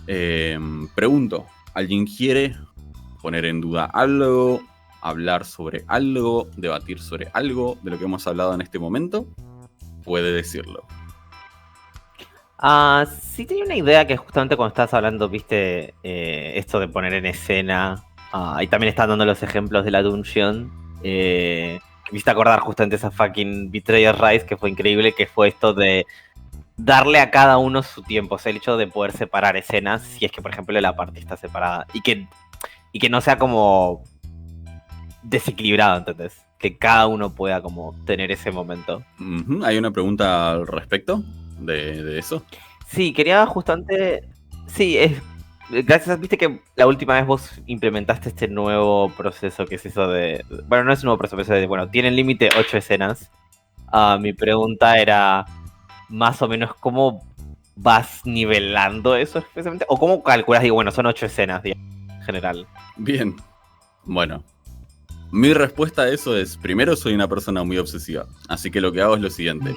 Eh, Pregunto, ¿alguien quiere poner en duda algo, hablar sobre algo, debatir sobre algo de lo que hemos hablado en este momento? Puede decirlo. Sí tenía una idea que justamente cuando estabas hablando, viste, esto de poner en escena, y también están dando los ejemplos de la Dungeon, que viste acordar justamente esa fucking Betrayal Rise que fue increíble, que fue esto de darle a cada uno su tiempo, o sea, el hecho de poder separar escenas, si es que por ejemplo la parte está separada, y que no sea como desequilibrado, ¿entendés? Que cada uno pueda como tener ese momento. ¿Hay una pregunta al respecto de eso? Sí, quería justamente. Sí, gracias, viste que la última vez vos implementaste este nuevo proceso que es eso de. Bueno, no es un nuevo proceso, es de, bueno, tienen límite 8 escenas. Mi pregunta era más o menos cómo vas nivelando eso especialmente, o cómo calculas, digo, bueno, son 8 escenas, digamos, en general. Bien, bueno. Mi respuesta a eso es, primero soy una persona muy obsesiva, así que lo que hago es lo siguiente.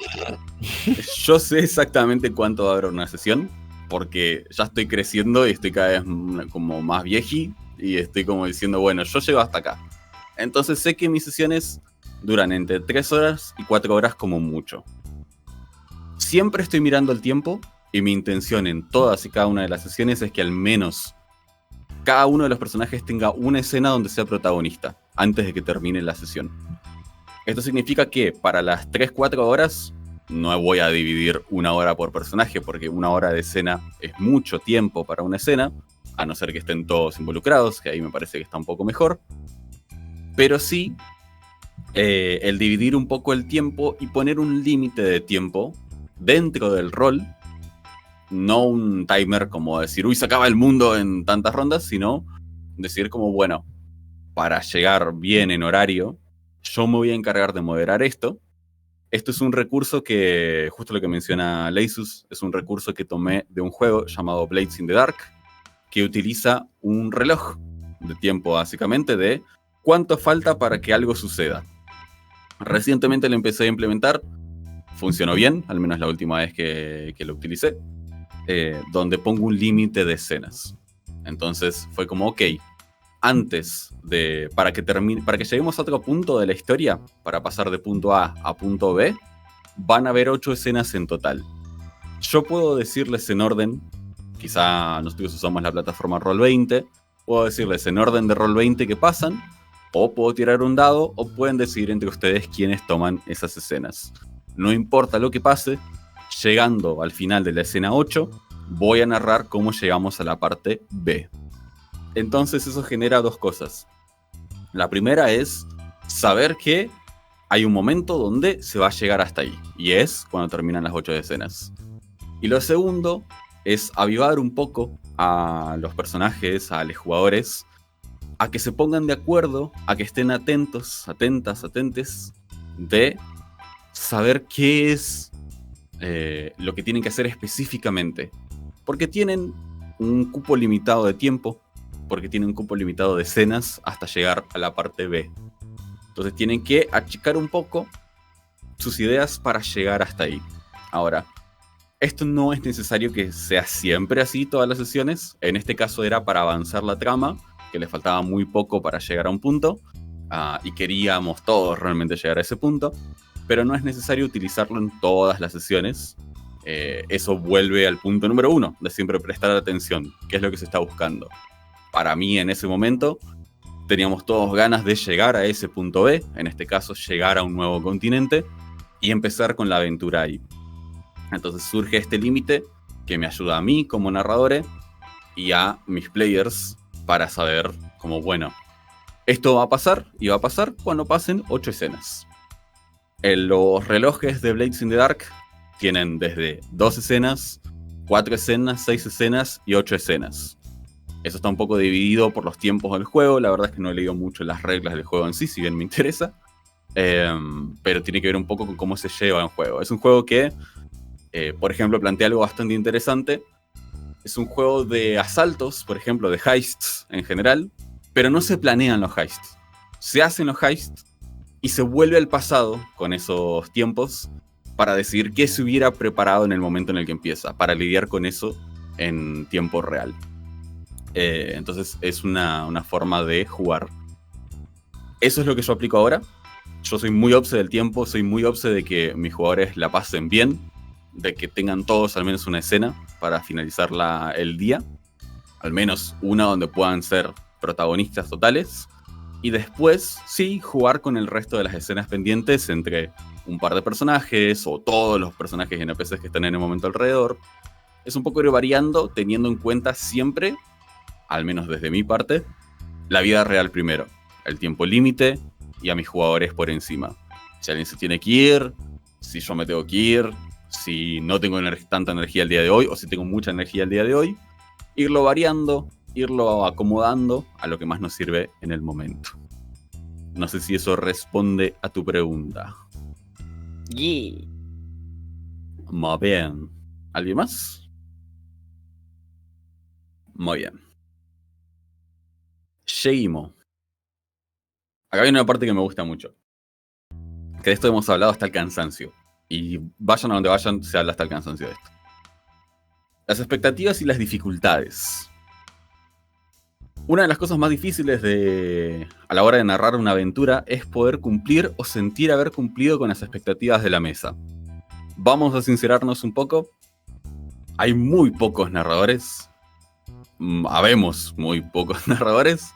Yo sé exactamente cuánto va a durar una sesión, porque ya estoy creciendo y estoy cada vez como más vieji, y estoy como diciendo, bueno, yo llego hasta acá. Entonces sé que mis sesiones duran entre 3 horas y 4 horas como mucho. Siempre estoy mirando el tiempo, y mi intención en todas y cada una de las sesiones es que al menos cada uno de los personajes tenga una escena donde sea protagonista, antes de que termine la sesión. Esto significa que para las 3-4 horas no voy a dividir una hora por personaje, porque una hora de escena es mucho tiempo para una escena, a no ser que estén todos involucrados, que ahí me parece que está un poco mejor. Pero sí, el dividir un poco el tiempo y poner un límite de tiempo dentro del rol, no un timer como decir, uy, se acaba el mundo en tantas rondas, sino decir como, bueno, para llegar bien en horario, yo me voy a encargar de moderar esto. Esto es un recurso que, justo lo que menciona Leisus, es un recurso que tomé de un juego llamado Blades in the Dark, que utiliza un reloj de tiempo, básicamente, de cuánto falta para que algo suceda. Recientemente lo empecé a implementar, funcionó bien, al menos la última vez que lo utilicé, donde pongo un límite de escenas. Entonces fue como, ok, antes de, para que lleguemos a otro punto de la historia, para pasar de punto A a punto B, van a haber 8 escenas en total. Yo puedo decirles en orden, quizá nosotros usamos la plataforma Roll20, puedo decirles en orden de Roll20 que pasan, o puedo tirar un dado, o pueden decidir entre ustedes quiénes toman esas escenas. No importa lo que pase, llegando al final de la escena 8, voy a narrar cómo llegamos a la parte B. Entonces eso genera dos cosas. La primera es saber que hay un momento donde se va a llegar hasta ahí, y es cuando terminan las 8 escenas. Y lo segundo es avivar un poco a los personajes, a los jugadores, a que se pongan de acuerdo, a que estén atentos, atentas, atentes, de saber qué es lo que tienen que hacer específicamente. Porque tienen un cupo limitado de tiempo, porque tienen un cupo limitado de escenas hasta llegar a la parte B. Entonces tienen que achicar un poco sus ideas para llegar hasta ahí. Ahora, esto no es necesario que sea siempre así todas las sesiones. En este caso era para avanzar la trama, que le faltaba muy poco para llegar a un punto, y queríamos todos realmente llegar a ese punto, pero no es necesario utilizarlo en todas las sesiones. Eso vuelve al punto número 1, de siempre prestar atención, qué es lo que se está buscando. Para mí en ese momento teníamos todos ganas de llegar a ese punto B, en este caso llegar a un nuevo continente y empezar con la aventura ahí. Entonces surge este límite que me ayuda a mí como narrador y a mis players para saber como, bueno, esto va a pasar y va a pasar cuando pasen 8 escenas. Los relojes de Blades in the Dark tienen desde 2 escenas, 4 escenas, 6 escenas y 8 escenas. Eso está un poco dividido por los tiempos del juego. La verdad es que no he leído mucho las reglas del juego en sí, si bien me interesa. Pero tiene que ver un poco con cómo se lleva en juego. Es un juego que, por ejemplo, plantea algo bastante interesante. Es un juego de asaltos, por ejemplo, de heists en general, pero no se planean los heists. Se hacen los heists y se vuelve al pasado con esos tiempos para decidir qué se hubiera preparado en el momento en el que empieza, para lidiar con eso en tiempo real. Entonces es una forma de jugar. Eso es lo que yo aplico ahora. Yo soy muy obse del tiempo, soy muy obse de que mis jugadores la pasen bien, de que tengan todos al menos una escena para finalizar el día, al menos una donde puedan ser protagonistas totales, y después sí jugar con el resto de las escenas pendientes entre un par de personajes o todos los personajes y NPCs que están en el momento alrededor. Es un poco ir variando, teniendo en cuenta siempre, al menos desde mi parte, la vida real primero, el tiempo límite y a mis jugadores por encima. Si alguien se tiene que ir, si yo me tengo que ir, si no tengo tanta energía el día de hoy o si tengo mucha energía el día de hoy, irlo variando, irlo acomodando a lo que más nos sirve en el momento. No sé si eso responde a tu pregunta. Yeah. Muy bien. ¿Alguien más? Muy bien. Seguimos. Acá viene una parte que me gusta mucho. Que de esto hemos hablado hasta el cansancio. Y vayan a donde vayan, se habla hasta el cansancio de esto. Las expectativas y las dificultades. Una de las cosas más difíciles a la hora de narrar una aventura es poder cumplir o sentir haber cumplido con las expectativas de la mesa. Vamos a sincerarnos un poco. Hay muy pocos narradores. Habemos muy pocos narradores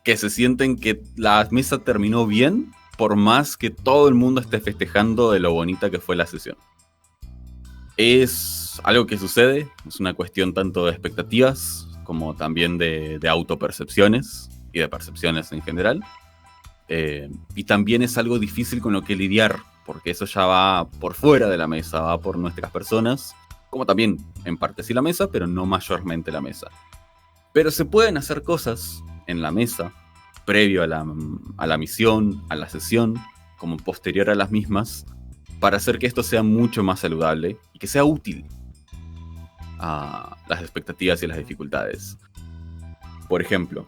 que se sienten que la mesa terminó bien, por más que todo el mundo esté festejando de lo bonita que fue la sesión. Es algo que sucede, es una cuestión tanto de expectativas como también de autopercepciones y de percepciones en general. Y también es algo difícil con lo que lidiar, porque eso ya va por fuera de la mesa, va por nuestras personas, como también en parte sí la mesa, pero no mayormente la mesa. Pero se pueden hacer cosas en la mesa, previo a la misión, a la sesión, como posterior a las mismas, para hacer que esto sea mucho más saludable y que sea útil a las expectativas y las dificultades. Por ejemplo,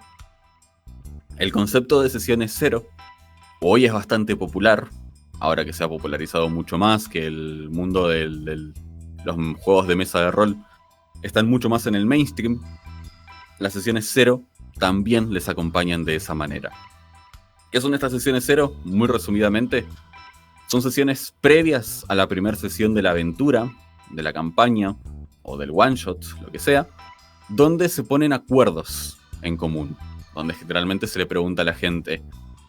el concepto de sesiones cero hoy es bastante popular, ahora que se ha popularizado mucho más, que el mundo de los juegos de mesa de rol están mucho más en el mainstream. Las sesiones cero también les acompañan de esa manera. ¿Qué son estas sesiones cero? Muy resumidamente, son sesiones previas a la primera sesión de la aventura, de la campaña o del one shot, lo que sea, donde se ponen acuerdos en común, donde generalmente se le pregunta a la gente,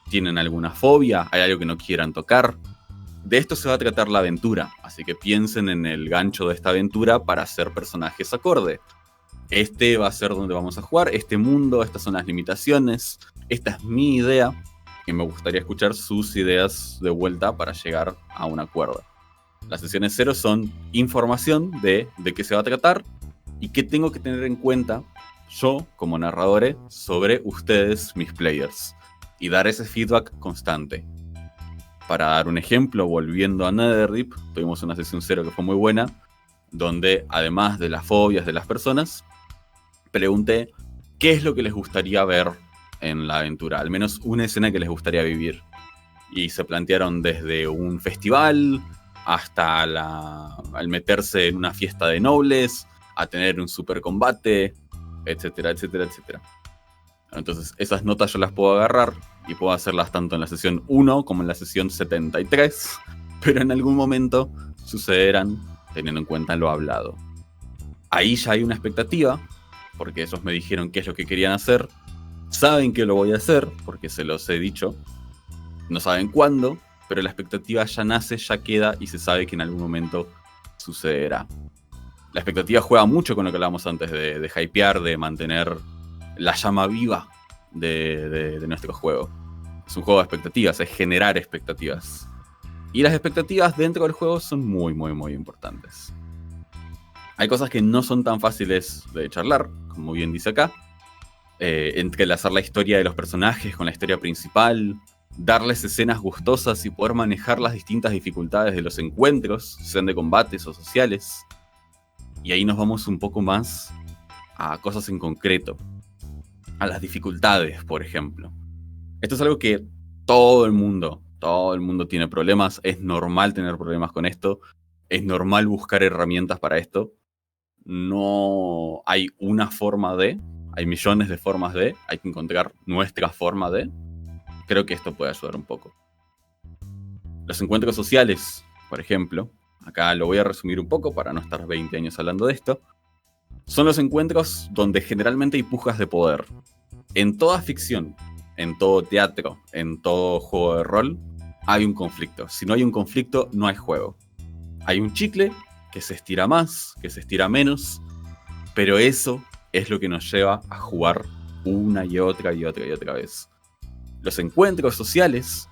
¿tienen alguna fobia? ¿Hay algo que no quieran tocar? De esto se va a tratar la aventura, así que piensen en el gancho de esta aventura para hacer personajes acorde. Este va a ser donde vamos a jugar, este mundo, estas son las limitaciones, esta es mi idea, y me gustaría escuchar sus ideas de vuelta para llegar a un acuerdo. Las sesiones cero son información de qué se va a tratar y qué tengo que tener en cuenta yo, como narrador, sobre ustedes, mis players, y dar ese feedback constante. Para dar un ejemplo, volviendo a NetherDeep, tuvimos una sesión cero que fue muy buena, donde además de las fobias de las personas, pregunté qué es lo que les gustaría ver en la aventura, al menos una escena que les gustaría vivir. Y se plantearon desde un festival hasta al meterse en una fiesta de nobles, a tener un super combate, etcétera, etcétera, etcétera. Entonces esas notas yo las puedo agarrar y puedo hacerlas tanto en la sesión 1 como en la sesión 73, pero en algún momento sucederán teniendo en cuenta lo hablado. Ahí ya hay una expectativa, porque ellos me dijeron qué es lo que querían hacer, saben que lo voy a hacer, porque se los he dicho, no saben cuándo, pero la expectativa ya nace, ya queda y se sabe que en algún momento sucederá. La expectativa juega mucho con lo que hablábamos antes de hypear, de mantener la llama viva de nuestro juego. Es un juego de expectativas, es generar expectativas. Y las expectativas dentro del juego son muy, muy, muy importantes. Hay cosas que no son tan fáciles de charlar, como bien dice acá. Entrelazar la historia de los personajes con la historia principal, darles escenas gustosas y poder manejar las distintas dificultades de los encuentros, sean de combates o sociales. Y ahí nos vamos un poco más a cosas en concreto, a las dificultades, por ejemplo. Esto es algo que todo el mundo tiene problemas, es normal tener problemas con esto, es normal buscar herramientas para esto. No hay una forma de, hay millones de formas de, hay que encontrar nuestra forma de. Creo que esto puede ayudar un poco. Los encuentros sociales, por ejemplo, acá lo voy a resumir un poco para no estar 20 años hablando de esto, son los encuentros donde generalmente hay pujas de poder. En toda ficción, en todo teatro, en todo juego de rol, hay un conflicto. Si no hay un conflicto, no hay juego. Hay un chicle que se estira más, que se estira menos, pero eso es lo que nos lleva a jugar una y otra y otra y otra vez. Los encuentros sociales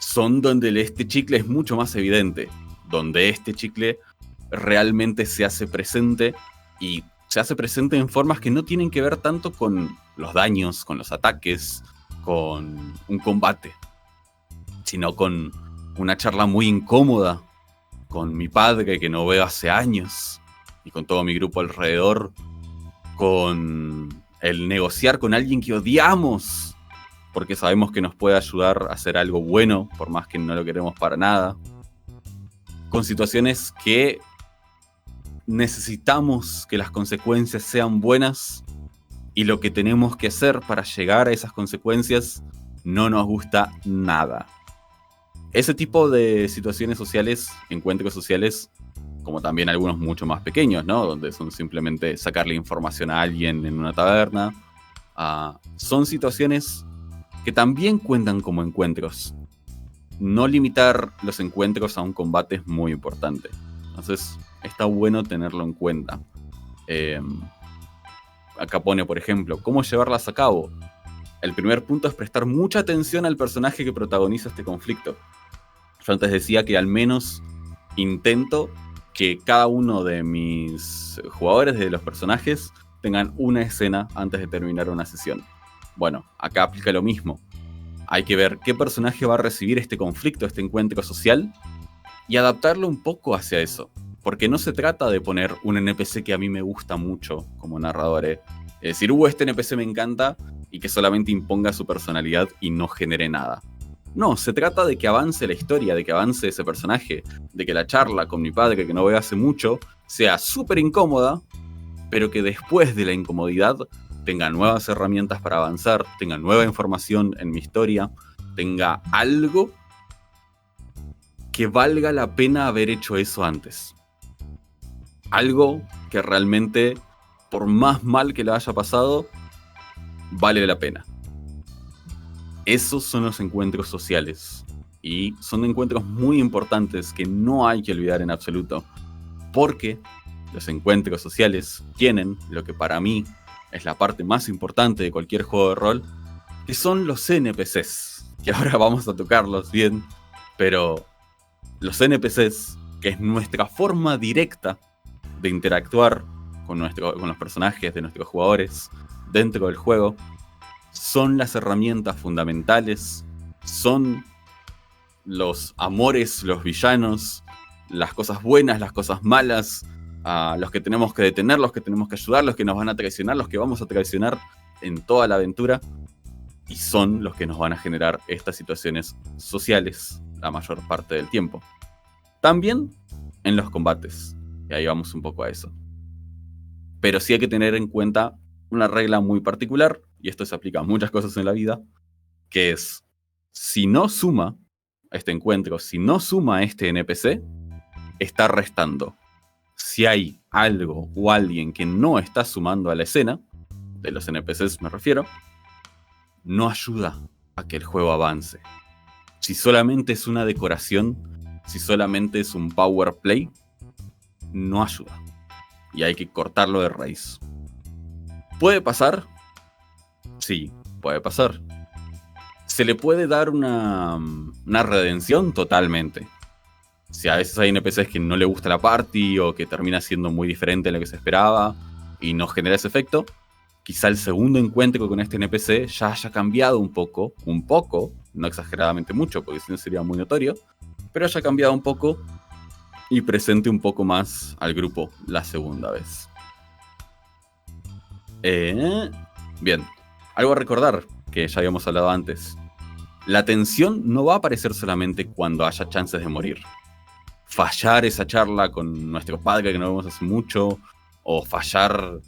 son donde este chicle es mucho más evidente, donde este chicle realmente se hace presente y se hace presente en formas que no tienen que ver tanto con los daños, con los ataques, con un combate, sino con una charla muy incómoda con mi padre que no veo hace años y con todo mi grupo alrededor, con el negociar con alguien que odiamos porque sabemos que nos puede ayudar a hacer algo bueno por más que no lo queremos para nada, con situaciones que necesitamos que las consecuencias sean buenas y lo que tenemos que hacer para llegar a esas consecuencias no nos gusta nada. Ese tipo de situaciones sociales, encuentros sociales, como también algunos mucho más pequeños, ¿no? Donde son simplemente sacarle información a alguien en una taberna, son situaciones que también cuentan como encuentros. No limitar los encuentros a un combate es muy importante. Entonces, está bueno tenerlo en cuenta. Acá pone, por ejemplo, cómo llevarlas a cabo. El primer punto es prestar mucha atención al personaje que protagoniza este conflicto. Yo antes decía que al menos intento que cada uno de mis jugadores, de los personajes, tengan una escena antes de terminar una sesión. Bueno, acá aplica lo mismo. Hay que ver qué personaje va a recibir este conflicto, este encuentro social, y adaptarlo un poco hacia eso. Porque no se trata de poner un NPC que a mí me gusta mucho como narrador. Es decir, este NPC me encanta y que solamente imponga su personalidad y no genere nada. No, se trata de que avance la historia, de que avance ese personaje, de que la charla con mi padre, que no veo hace mucho, sea súper incómoda, pero que después de la incomodidad tenga nuevas herramientas para avanzar, tenga nueva información en mi historia, tenga algo que valga la pena haber hecho eso antes. Algo que realmente, por más mal que le haya pasado, vale la pena. Esos son los encuentros sociales. Y son encuentros muy importantes que no hay que olvidar en absoluto. Porque los encuentros sociales tienen lo que para mí es la parte más importante de cualquier juego de rol, que son los NPCs. Que ahora vamos a tocarlos bien. Pero los NPCs, que es nuestra forma directa de interactuar con los personajes de nuestros jugadores dentro del juego, son las herramientas fundamentales, son los amores, los villanos, las cosas buenas, las cosas malas, los que tenemos que detener, los que tenemos que ayudar, los que nos van a traicionar, los que vamos a traicionar en toda la aventura, y son los que nos van a generar estas situaciones sociales la mayor parte del tiempo. También en los combates, y ahí vamos un poco a eso. Pero sí hay que tener en cuenta una regla muy particular, y esto se aplica a muchas cosas en la vida, que es, si no suma este encuentro, si no suma este NPC, está restando. Si hay algo o alguien que no está sumando a la escena, de los NPCs me refiero, no ayuda a que el juego avance. Si solamente es una decoración, si solamente es un power play, no ayuda. Y hay que cortarlo de raíz. ¿Puede pasar? Sí, puede pasar. ¿Se le puede dar una redención? Totalmente. Si a veces hay NPCs que no le gusta la party o que termina siendo muy diferente a lo que se esperaba y no genera ese efecto, quizá el segundo encuentro con este NPC ya haya cambiado un poco, no exageradamente mucho porque si no sería muy notorio, pero haya cambiado un poco y presente un poco más al grupo la segunda vez. Bien, algo a recordar que ya habíamos hablado antes. La tensión no va a aparecer solamente cuando haya chances de morir. Fallar esa charla con nuestro padre que no vemos hace mucho, o fallar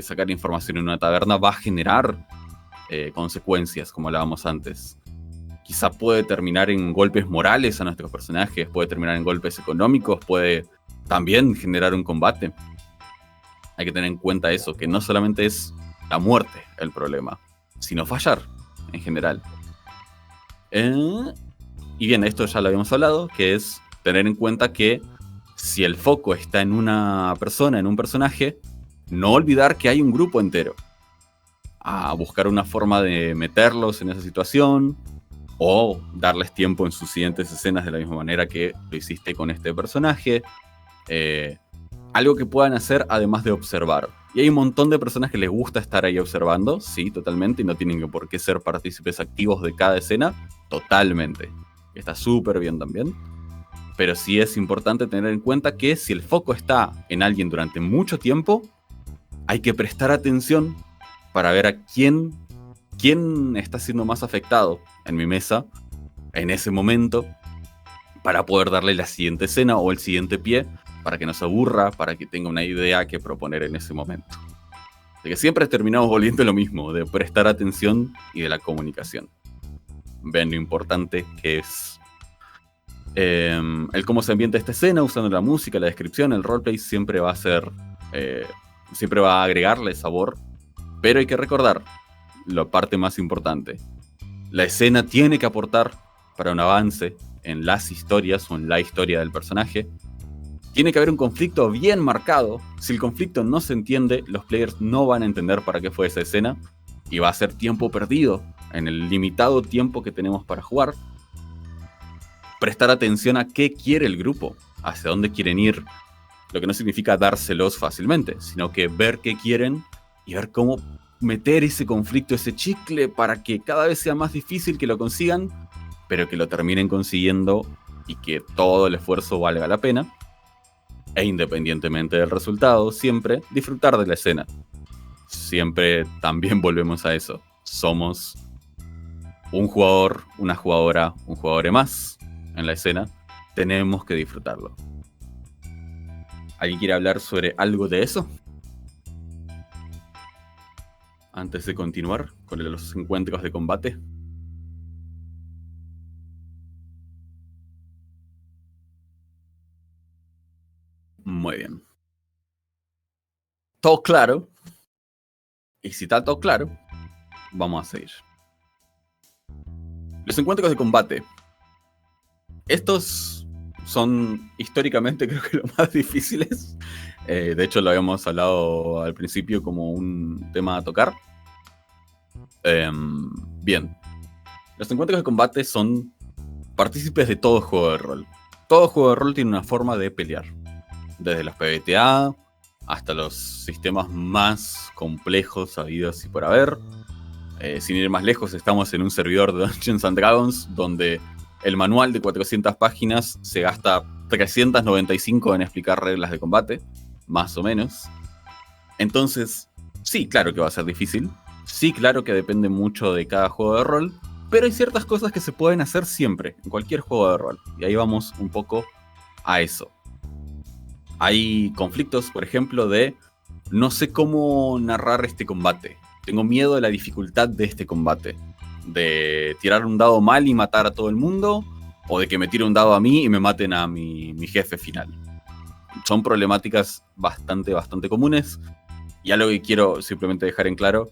sacar información en una taberna va a generar consecuencias, como hablábamos antes. Quizá puede terminar en golpes morales a nuestros personajes, puede terminar en golpes económicos, puede también generar un combate. Hay que tener en cuenta eso, que no solamente es la muerte el problema, sino fallar en general. Y bien, esto ya lo habíamos hablado, que es tener en cuenta que si el foco está en una persona, en un personaje, no olvidar que hay un grupo entero. A buscar una forma de meterlos en esa situación o darles tiempo en sus siguientes escenas de la misma manera que lo hiciste con este personaje. Algo que puedan hacer además de observar. Y hay un montón de personas que les gusta estar ahí observando, sí, totalmente, y no tienen por qué ser partícipes activos de cada escena, totalmente. Está súper bien también. Pero sí es importante tener en cuenta que si el foco está en alguien durante mucho tiempo, hay que prestar atención para ver a quién está siendo más afectado en mi mesa en ese momento, para poder darle la siguiente escena o el siguiente pie, para que no se aburra, para que tenga una idea que proponer en ese momento. Así que siempre terminamos volviendo lo mismo, de prestar atención y de la comunicación. Ven lo importante que es el cómo se ambienta esta escena, usando la música, la descripción, el roleplay, siempre va a ser, siempre va a agregarle sabor, pero hay que recordar la parte más importante. La escena tiene que aportar para un avance en las historias o en la historia del personaje. Tiene que haber un conflicto bien marcado. Si el conflicto no se entiende, los players no van a entender para qué fue esa escena y va a ser tiempo perdido en el limitado tiempo que tenemos para jugar. Prestar atención a qué quiere el grupo, hacia dónde quieren ir, lo que no significa dárselos fácilmente, sino que ver qué quieren y ver cómo meter ese conflicto, ese chicle, para que cada vez sea más difícil que lo consigan, pero que lo terminen consiguiendo y que todo el esfuerzo valga la pena. E independientemente del resultado, siempre disfrutar de la escena. Siempre también volvemos a eso. Somos un jugador, una jugadora, un jugador más en la escena. Tenemos que disfrutarlo. ¿Alguien quiere hablar sobre algo de eso? Antes de continuar con los encuentros de combate. Muy bien. Todo claro. Y si está todo claro, vamos a seguir. Los encuentros de combate. Estos son históricamente creo que los más difíciles. De hecho lo habíamos hablado al principio como un tema a tocar. Bien. Los encuentros de combate son partícipes de todo juego de rol. Todo juego de rol tiene una forma de pelear. Desde los PBTA hasta los sistemas más complejos habidos y por haber. Sin ir más lejos, estamos en un servidor de Dungeons and Dragons donde el manual de 400 páginas se gasta 395 en explicar reglas de combate, más o menos. Entonces, sí, claro que va a ser difícil. Sí, claro que depende mucho de cada juego de rol. Pero hay ciertas cosas que se pueden hacer siempre, en cualquier juego de rol. Y ahí vamos un poco a eso. Hay conflictos, por ejemplo, de no sé cómo narrar este combate. Tengo miedo de la dificultad de este combate. De tirar un dado mal y matar a todo el mundo, o de que me tire un dado a mí y me maten a mi jefe final. Son problemáticas bastante comunes. Y algo que quiero simplemente dejar en claro,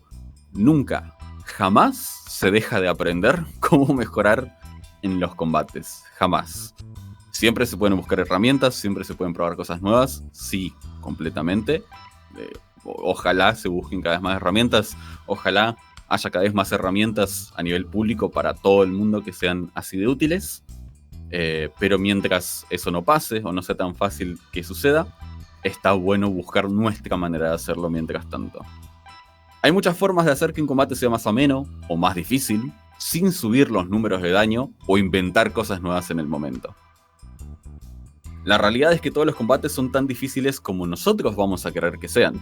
nunca, jamás se deja de aprender cómo mejorar en los combates. Jamás. Siempre se pueden buscar herramientas, siempre se pueden probar cosas nuevas. Sí, completamente. Ojalá se busquen cada vez más herramientas. Ojalá haya cada vez más herramientas a nivel público para todo el mundo que sean así de útiles. Pero mientras eso no pase o no sea tan fácil que suceda, está bueno buscar nuestra manera de hacerlo mientras tanto. Hay muchas formas de hacer que un combate sea más ameno o más difícil, sin subir los números de daño o inventar cosas nuevas en el momento. La realidad es que todos los combates son tan difíciles como nosotros vamos a querer que sean.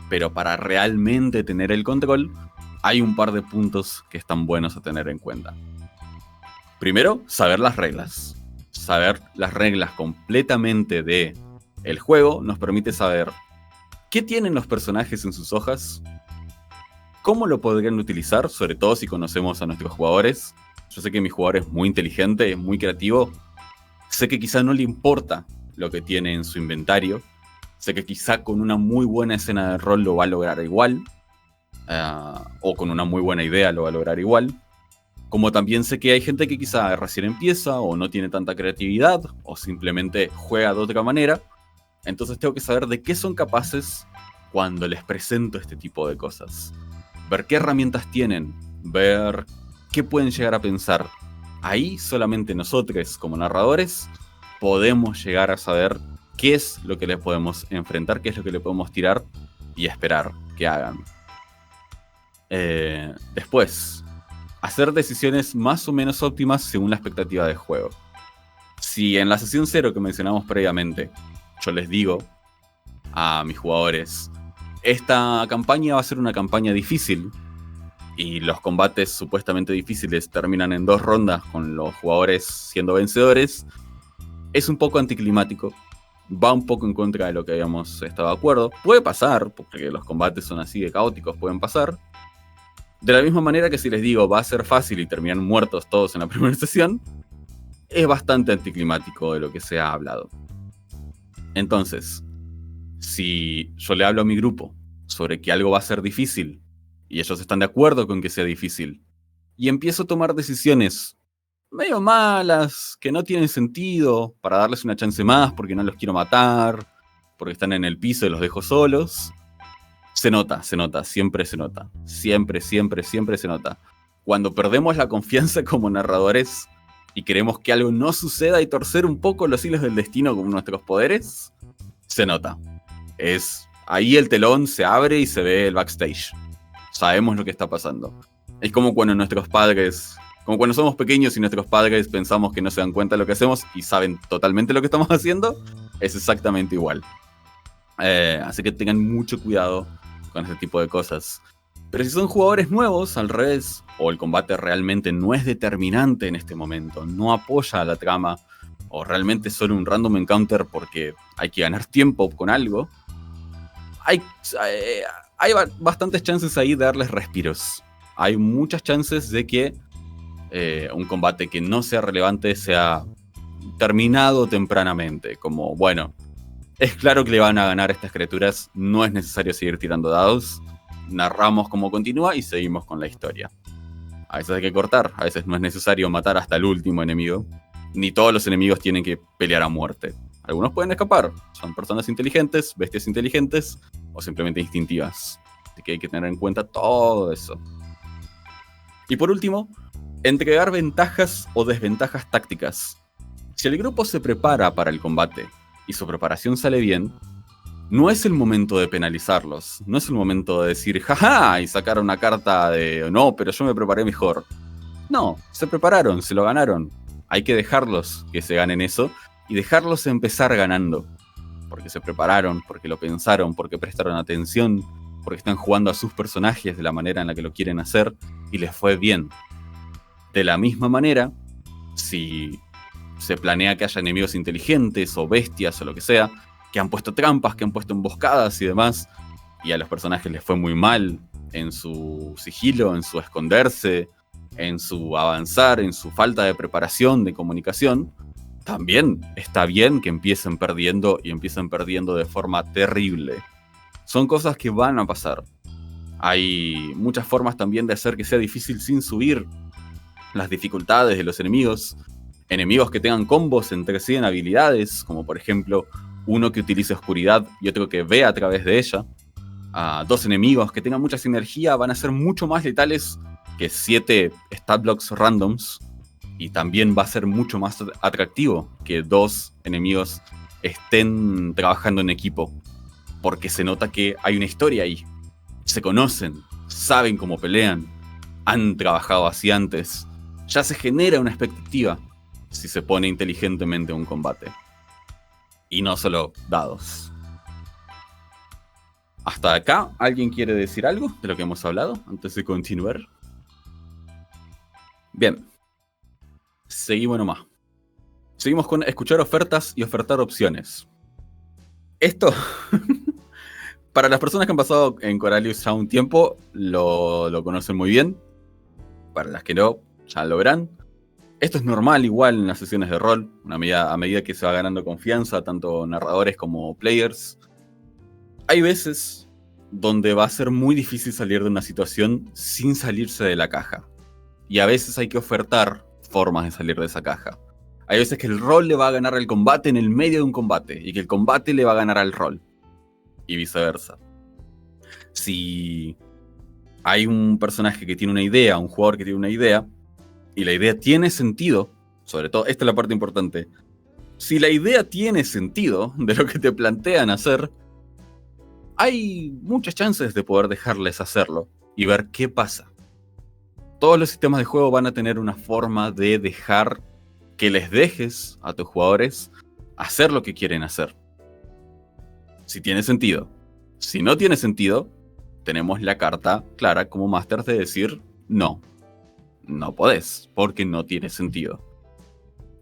Pero para realmente tener el control, hay un par de puntos que están buenos a tener en cuenta. Primero, saber las reglas. Saber las reglas completamente del juego nos permite saber ¿Qué tienen los personajes en sus hojas? ¿Cómo lo podrían utilizar? Sobre todo si conocemos a nuestros jugadores. Yo sé que mi jugador es muy inteligente, es muy creativo. Sé que quizá no le importa lo que tiene en su inventario. Sé que quizá con una muy buena escena de rol lo va a lograr igual. O con una muy buena idea lo va a lograr igual. Como también sé que hay gente que quizá recién empieza o no tiene tanta creatividad o simplemente juega de otra manera. Entonces tengo que saber de qué son capaces cuando les presento este tipo de cosas. Ver qué herramientas tienen, ver qué pueden llegar a pensar. Ahí solamente nosotros como narradores podemos llegar a saber qué es lo que les podemos enfrentar, qué es lo que le podemos tirar y esperar que hagan. Después, hacer decisiones más o menos óptimas según la expectativa del juego. Si en la sesión 0 que mencionamos previamente, yo les digo a mis jugadores, esta campaña va a ser una campaña difícil, y los combates supuestamente difíciles terminan en 2 rondas con los jugadores siendo vencedores, es un poco anticlimático, va un poco en contra de lo que habíamos estado de acuerdo. Puede pasar, porque los combates son así de caóticos, pueden pasar. De la misma manera que si les digo va a ser fácil y terminan muertos todos en la primera sesión, es bastante anticlimático de lo que se ha hablado. Entonces, si yo le hablo a mi grupo sobre que algo va a ser difícil, y ellos están de acuerdo con que sea difícil, y empiezo a tomar decisiones medio malas, que no tienen sentido, para darles una chance más porque no los quiero matar, porque están en el piso y los dejo solos, se nota, siempre se nota. Siempre se nota. Cuando perdemos la confianza como narradores y queremos que algo no suceda y torcer un poco los hilos del destino con nuestros poderes, se nota. Ahí el telón se abre y se ve el backstage. Sabemos lo que está pasando. Es como cuando nuestros padres, como cuando somos pequeños y nuestros padres pensamos que no se dan cuenta de lo que hacemos y saben totalmente lo que estamos haciendo. Es exactamente igual. Así que tengan mucho cuidado con este tipo de cosas. Pero si son jugadores nuevos, al revés, o el combate realmente no es determinante en este momento, no apoya a la trama, o realmente es solo un random encounter porque hay que ganar tiempo con algo, hay bastantes chances ahí de darles respiros. Hay muchas chances de que un combate que no sea relevante sea terminado tempranamente, como, bueno, es claro que le van a ganar estas criaturas, no es necesario seguir tirando dados, narramos cómo continúa y seguimos con la historia. A veces hay que cortar, a veces no es necesario matar hasta el último enemigo, ni todos los enemigos tienen que pelear a muerte. Algunos pueden escapar, son personas inteligentes, bestias inteligentes o simplemente instintivas. Así que hay que tener en cuenta todo eso. Y por último, entregar ventajas o desventajas tácticas. Si el grupo se prepara para el combate y su preparación sale bien, no es el momento de penalizarlos, no es el momento de decir jaja y sacar una carta de no, pero yo me preparé mejor. No, se prepararon, se lo ganaron. Hay que dejarlos que se ganen eso y dejarlos empezar ganando. Porque se prepararon, porque lo pensaron, porque prestaron atención, porque están jugando a sus personajes de la manera en la que lo quieren hacer y les fue bien. De la misma manera, si se planea que haya enemigos inteligentes o bestias o lo que sea, que han puesto trampas, que han puesto emboscadas y demás, y a los personajes les fue muy mal en su sigilo, en su esconderse, en su avanzar, en su falta de preparación, de comunicación, también está bien que empiecen perdiendo y empiecen perdiendo de forma terrible. Son cosas que van a pasar. Hay muchas formas también de hacer que sea difícil sin subir las dificultades de los enemigos. Enemigos que tengan combos entre sí en habilidades, como por ejemplo uno que utilice oscuridad y otro que vea a través de ella. Dos enemigos que tengan mucha sinergia van a ser mucho más letales que 7 stat blocks randoms. Y también va a ser mucho más atractivo que 2 enemigos estén trabajando en equipo. Porque se nota que hay una historia ahí. Se conocen, saben cómo pelean, han trabajado así antes. Ya se genera una expectativa si se pone inteligentemente un combate. Y no solo dados. ¿Hasta acá alguien quiere decir algo de lo que hemos hablado antes de continuar? Bien. Seguimos nomás. Seguimos con escuchar ofertas y ofertar opciones. Esto Para las personas que han pasado en Coralius ya un tiempo, lo conocen muy bien. Para las que no, ya lo verán. Esto es normal igual en las sesiones de rol, a medida que se va ganando confianza, tanto narradores como players. Hay veces donde va a ser muy difícil salir de una situación sin salirse de la caja. Y a veces hay que ofertar formas de salir de esa caja. Hay veces que el rol le va a ganar al combate en el medio de un combate, y que el combate le va a ganar al rol. Y viceversa. Si hay un personaje que tiene una idea, un jugador que tiene una idea, y la idea tiene sentido, sobre todo, esta es la parte importante, si la idea tiene sentido de lo que te plantean hacer, hay muchas chances de poder dejarles hacerlo y ver qué pasa. Todos los sistemas de juego van a tener una forma de dejar que les dejes a tus jugadores hacer lo que quieren hacer. Si tiene sentido. Si no tiene sentido, tenemos la carta clara como Masters de decir no. No podés, porque no tiene sentido.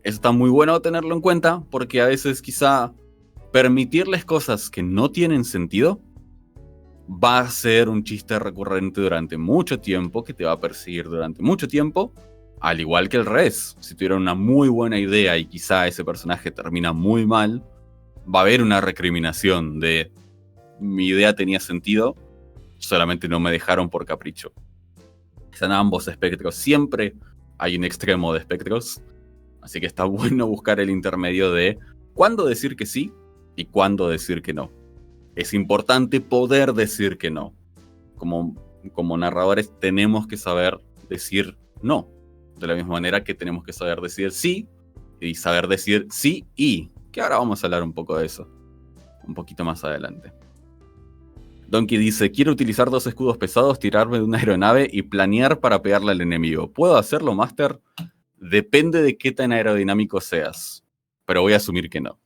Eso está muy bueno tenerlo en cuenta, porque a veces quizá permitirles cosas que no tienen sentido va a ser un chiste recurrente durante mucho tiempo, que te va a perseguir durante mucho tiempo, al igual que el revés. Si tuvieron una muy buena idea y quizá ese personaje termina muy mal, va a haber una recriminación de mi idea tenía sentido, solamente no me dejaron por capricho. Están ambos espectros, siempre hay un extremo de espectros, así que está bueno buscar el intermedio de cuándo decir que sí y cuándo decir que no. Es importante poder decir que no. Como narradores tenemos que saber decir no, de la misma manera que tenemos que saber decir sí y saber decir sí y, que ahora vamos a hablar un poco de eso, un poquito más adelante. Donkey dice, quiero utilizar 2 escudos pesados, tirarme de una aeronave y planear para pegarle al enemigo. ¿Puedo hacerlo, Master? Depende de qué tan aerodinámico seas, pero voy a asumir que no.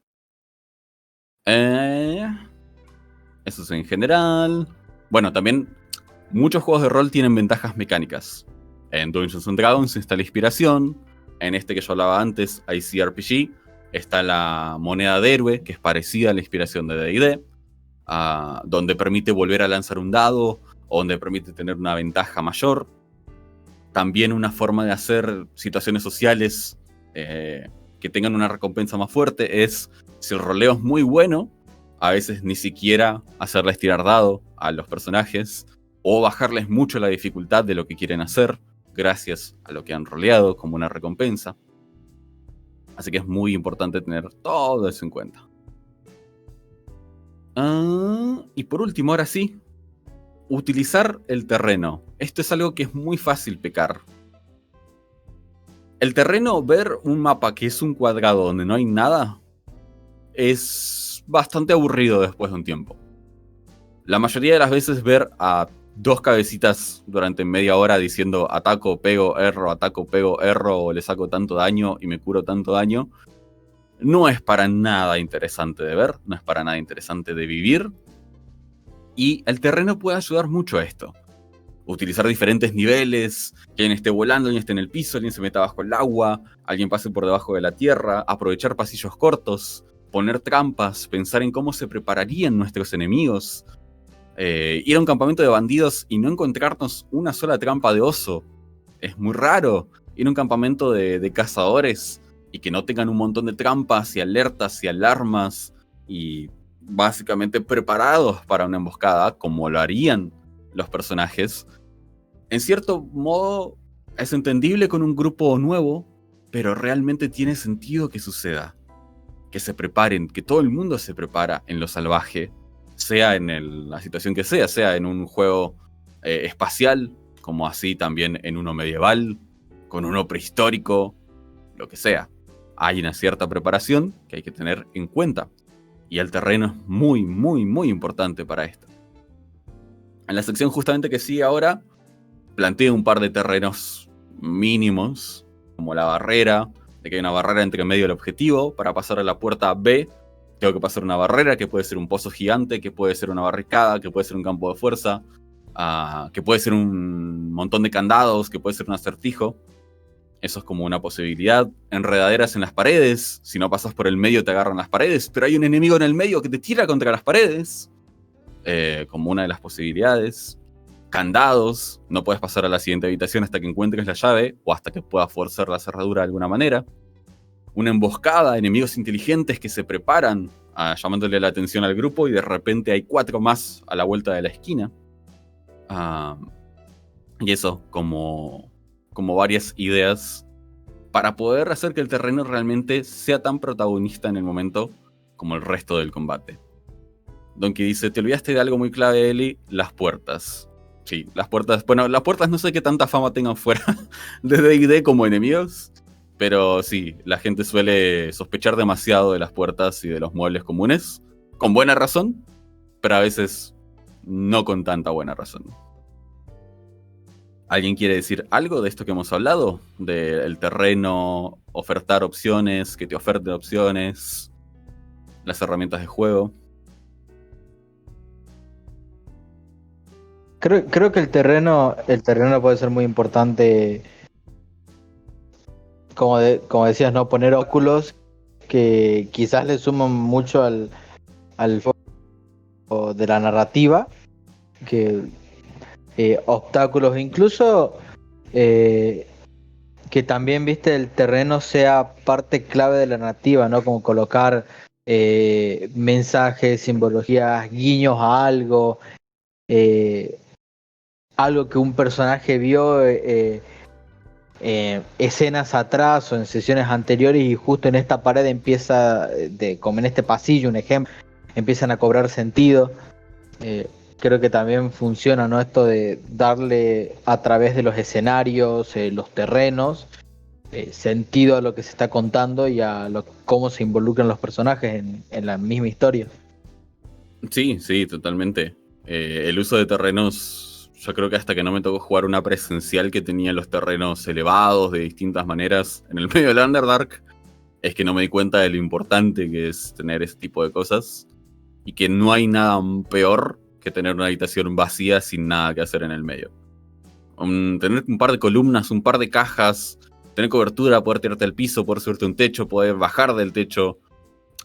Eso es en general. Bueno, también muchos juegos de rol tienen ventajas mecánicas. En Dungeons & Dragons está la inspiración. En este que yo hablaba antes, ICRPG, está la moneda de héroe, que es parecida a la inspiración de D&D. Donde permite volver a lanzar un dado, o donde permite tener una ventaja mayor. También una forma de hacer situaciones sociales que tengan una recompensa más fuerte es, si el roleo es muy bueno, a veces ni siquiera hacerles tirar dado a los personajes, o bajarles mucho la dificultad de lo que quieren hacer, gracias a lo que han roleado como una recompensa. Así que es muy importante tener todo eso en cuenta. Y por último, ahora sí, utilizar el terreno. Esto es algo que es muy fácil pecar. El terreno, ver un mapa que es un cuadrado donde no hay nada, es bastante aburrido después de un tiempo. La mayoría de las veces ver a 2 cabecitas durante media hora diciendo ataco, pego, erro, o le saco tanto daño y me curo tanto daño, no es para nada interesante de ver, no es para nada interesante de vivir. Y el terreno puede ayudar mucho a esto. Utilizar diferentes niveles, que alguien esté volando, alguien esté en el piso, alguien se meta bajo el agua, alguien pase por debajo de la tierra, aprovechar pasillos cortos, poner trampas, pensar en cómo se prepararían nuestros enemigos. Ir a un campamento de bandidos y no encontrarnos una sola trampa de oso. Es muy raro. Ir a un campamento de cazadores y que no tengan un montón de trampas y alertas y alarmas y básicamente preparados para una emboscada, como lo harían los personajes. En cierto modo es entendible con un grupo nuevo, pero realmente tiene sentido que suceda. Que se preparen, que todo el mundo se prepara en lo salvaje, sea en la situación que sea en un juego espacial, como así también en uno medieval, con uno prehistórico, lo que sea. Hay una cierta preparación que hay que tener en cuenta. Y el terreno es muy, muy, muy importante para esto. En la sección justamente que sigue ahora, planteo un par de terrenos mínimos, como la barrera, de que hay una barrera entre medio del objetivo. Para pasar a la puerta B, tengo que pasar una barrera, que puede ser un pozo gigante, que puede ser una barricada, que puede ser un campo de fuerza, que puede ser un montón de candados, que puede ser un acertijo. Eso es como una posibilidad. Enredaderas en las paredes. Si no pasas por el medio te agarran las paredes, pero hay un enemigo en el medio que te tira contra las paredes. como una de las posibilidades. Candados, no puedes pasar a la siguiente habitación hasta que encuentres la llave o hasta que puedas forzar la cerradura de alguna manera. Una emboscada, enemigos inteligentes que se preparan llamándole la atención al grupo y de repente hay 4 más a la vuelta de la esquina. Y eso, como varias ideas para poder hacer que el terreno realmente sea tan protagonista en el momento como el resto del combate. Donkey dice, te olvidaste de algo muy clave, Eli, las puertas. Sí, las puertas, bueno, las puertas no sé qué tanta fama tengan fuera de D&D como enemigos, pero sí, la gente suele sospechar demasiado de las puertas y de los muebles comunes, con buena razón, pero a veces no con tanta buena razón. ¿Alguien quiere decir algo de esto que hemos hablado? Del terreno, ofertar opciones, que te oferten opciones, las herramientas de juego. Creo que el terreno puede ser muy importante, como decías, ¿no? Poner óculos que quizás le suman mucho al foco de la narrativa, que obstáculos, incluso que también, viste, el terreno sea parte clave de la narrativa, ¿no? Como colocar mensajes, simbologías, guiños a algo. Algo que un personaje vio escenas atrás o en sesiones anteriores y justo en esta pared empieza, como en este pasillo, un ejemplo, empiezan a cobrar sentido. Creo que también funciona, ¿no? Esto de darle a través de los escenarios, los terrenos, sentido a lo que se está contando y a cómo se involucran los personajes en la misma historia. Sí, totalmente. El uso de terrenos, yo creo que hasta que no me tocó jugar una presencial que tenía los terrenos elevados de distintas maneras en el medio del Underdark, es que no me di cuenta de lo importante que es tener ese tipo de cosas y que no hay nada peor que tener una habitación vacía sin nada que hacer en el medio. Tener un par de columnas, un par de cajas, tener cobertura, poder tirarte al piso, poder subirte a un techo, poder bajar del techo.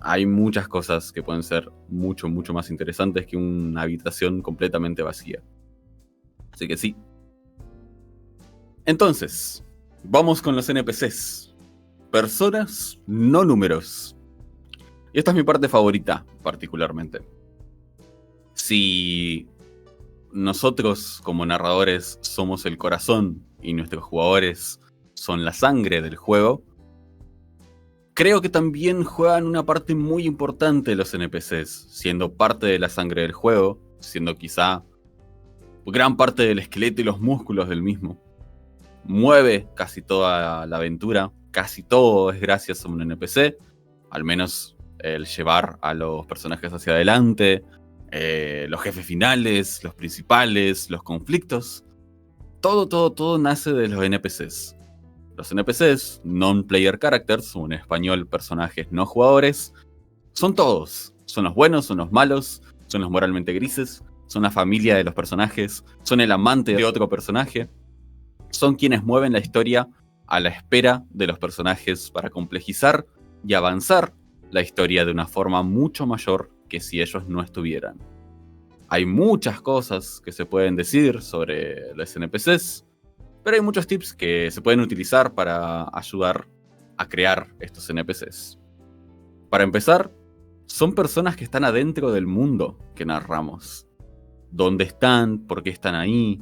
Hay muchas cosas que pueden ser mucho más interesantes que una habitación completamente vacía. Así que sí. Entonces, vamos con los NPCs. Personas, no números. Y esta es mi parte favorita, particularmente. Si nosotros, como narradores, somos el corazón y nuestros jugadores son la sangre del juego, creo que también juegan una parte muy importante los NPCs, siendo parte de la sangre del juego, siendo quizá gran parte del esqueleto y los músculos del mismo. Mueve casi toda la aventura, casi todo es gracias a un NPC, al menos el llevar a los personajes hacia adelante, los jefes finales, los principales, los conflictos. Todo nace de los NPCs. Los NPCs, non-player characters, o en español personajes no jugadores, son todos. Son los buenos, son los malos, son los moralmente grises, son la familia de los personajes, son el amante de otro personaje. Son quienes mueven la historia a la espera de los personajes para complejizar y avanzar la historia de una forma mucho mayor que si ellos no estuvieran. Hay muchas cosas que se pueden decir sobre los NPCs, pero hay muchos tips que se pueden utilizar para ayudar a crear estos NPCs. Para empezar, son personas que están adentro del mundo que narramos. ¿Dónde están? ¿Por qué están ahí?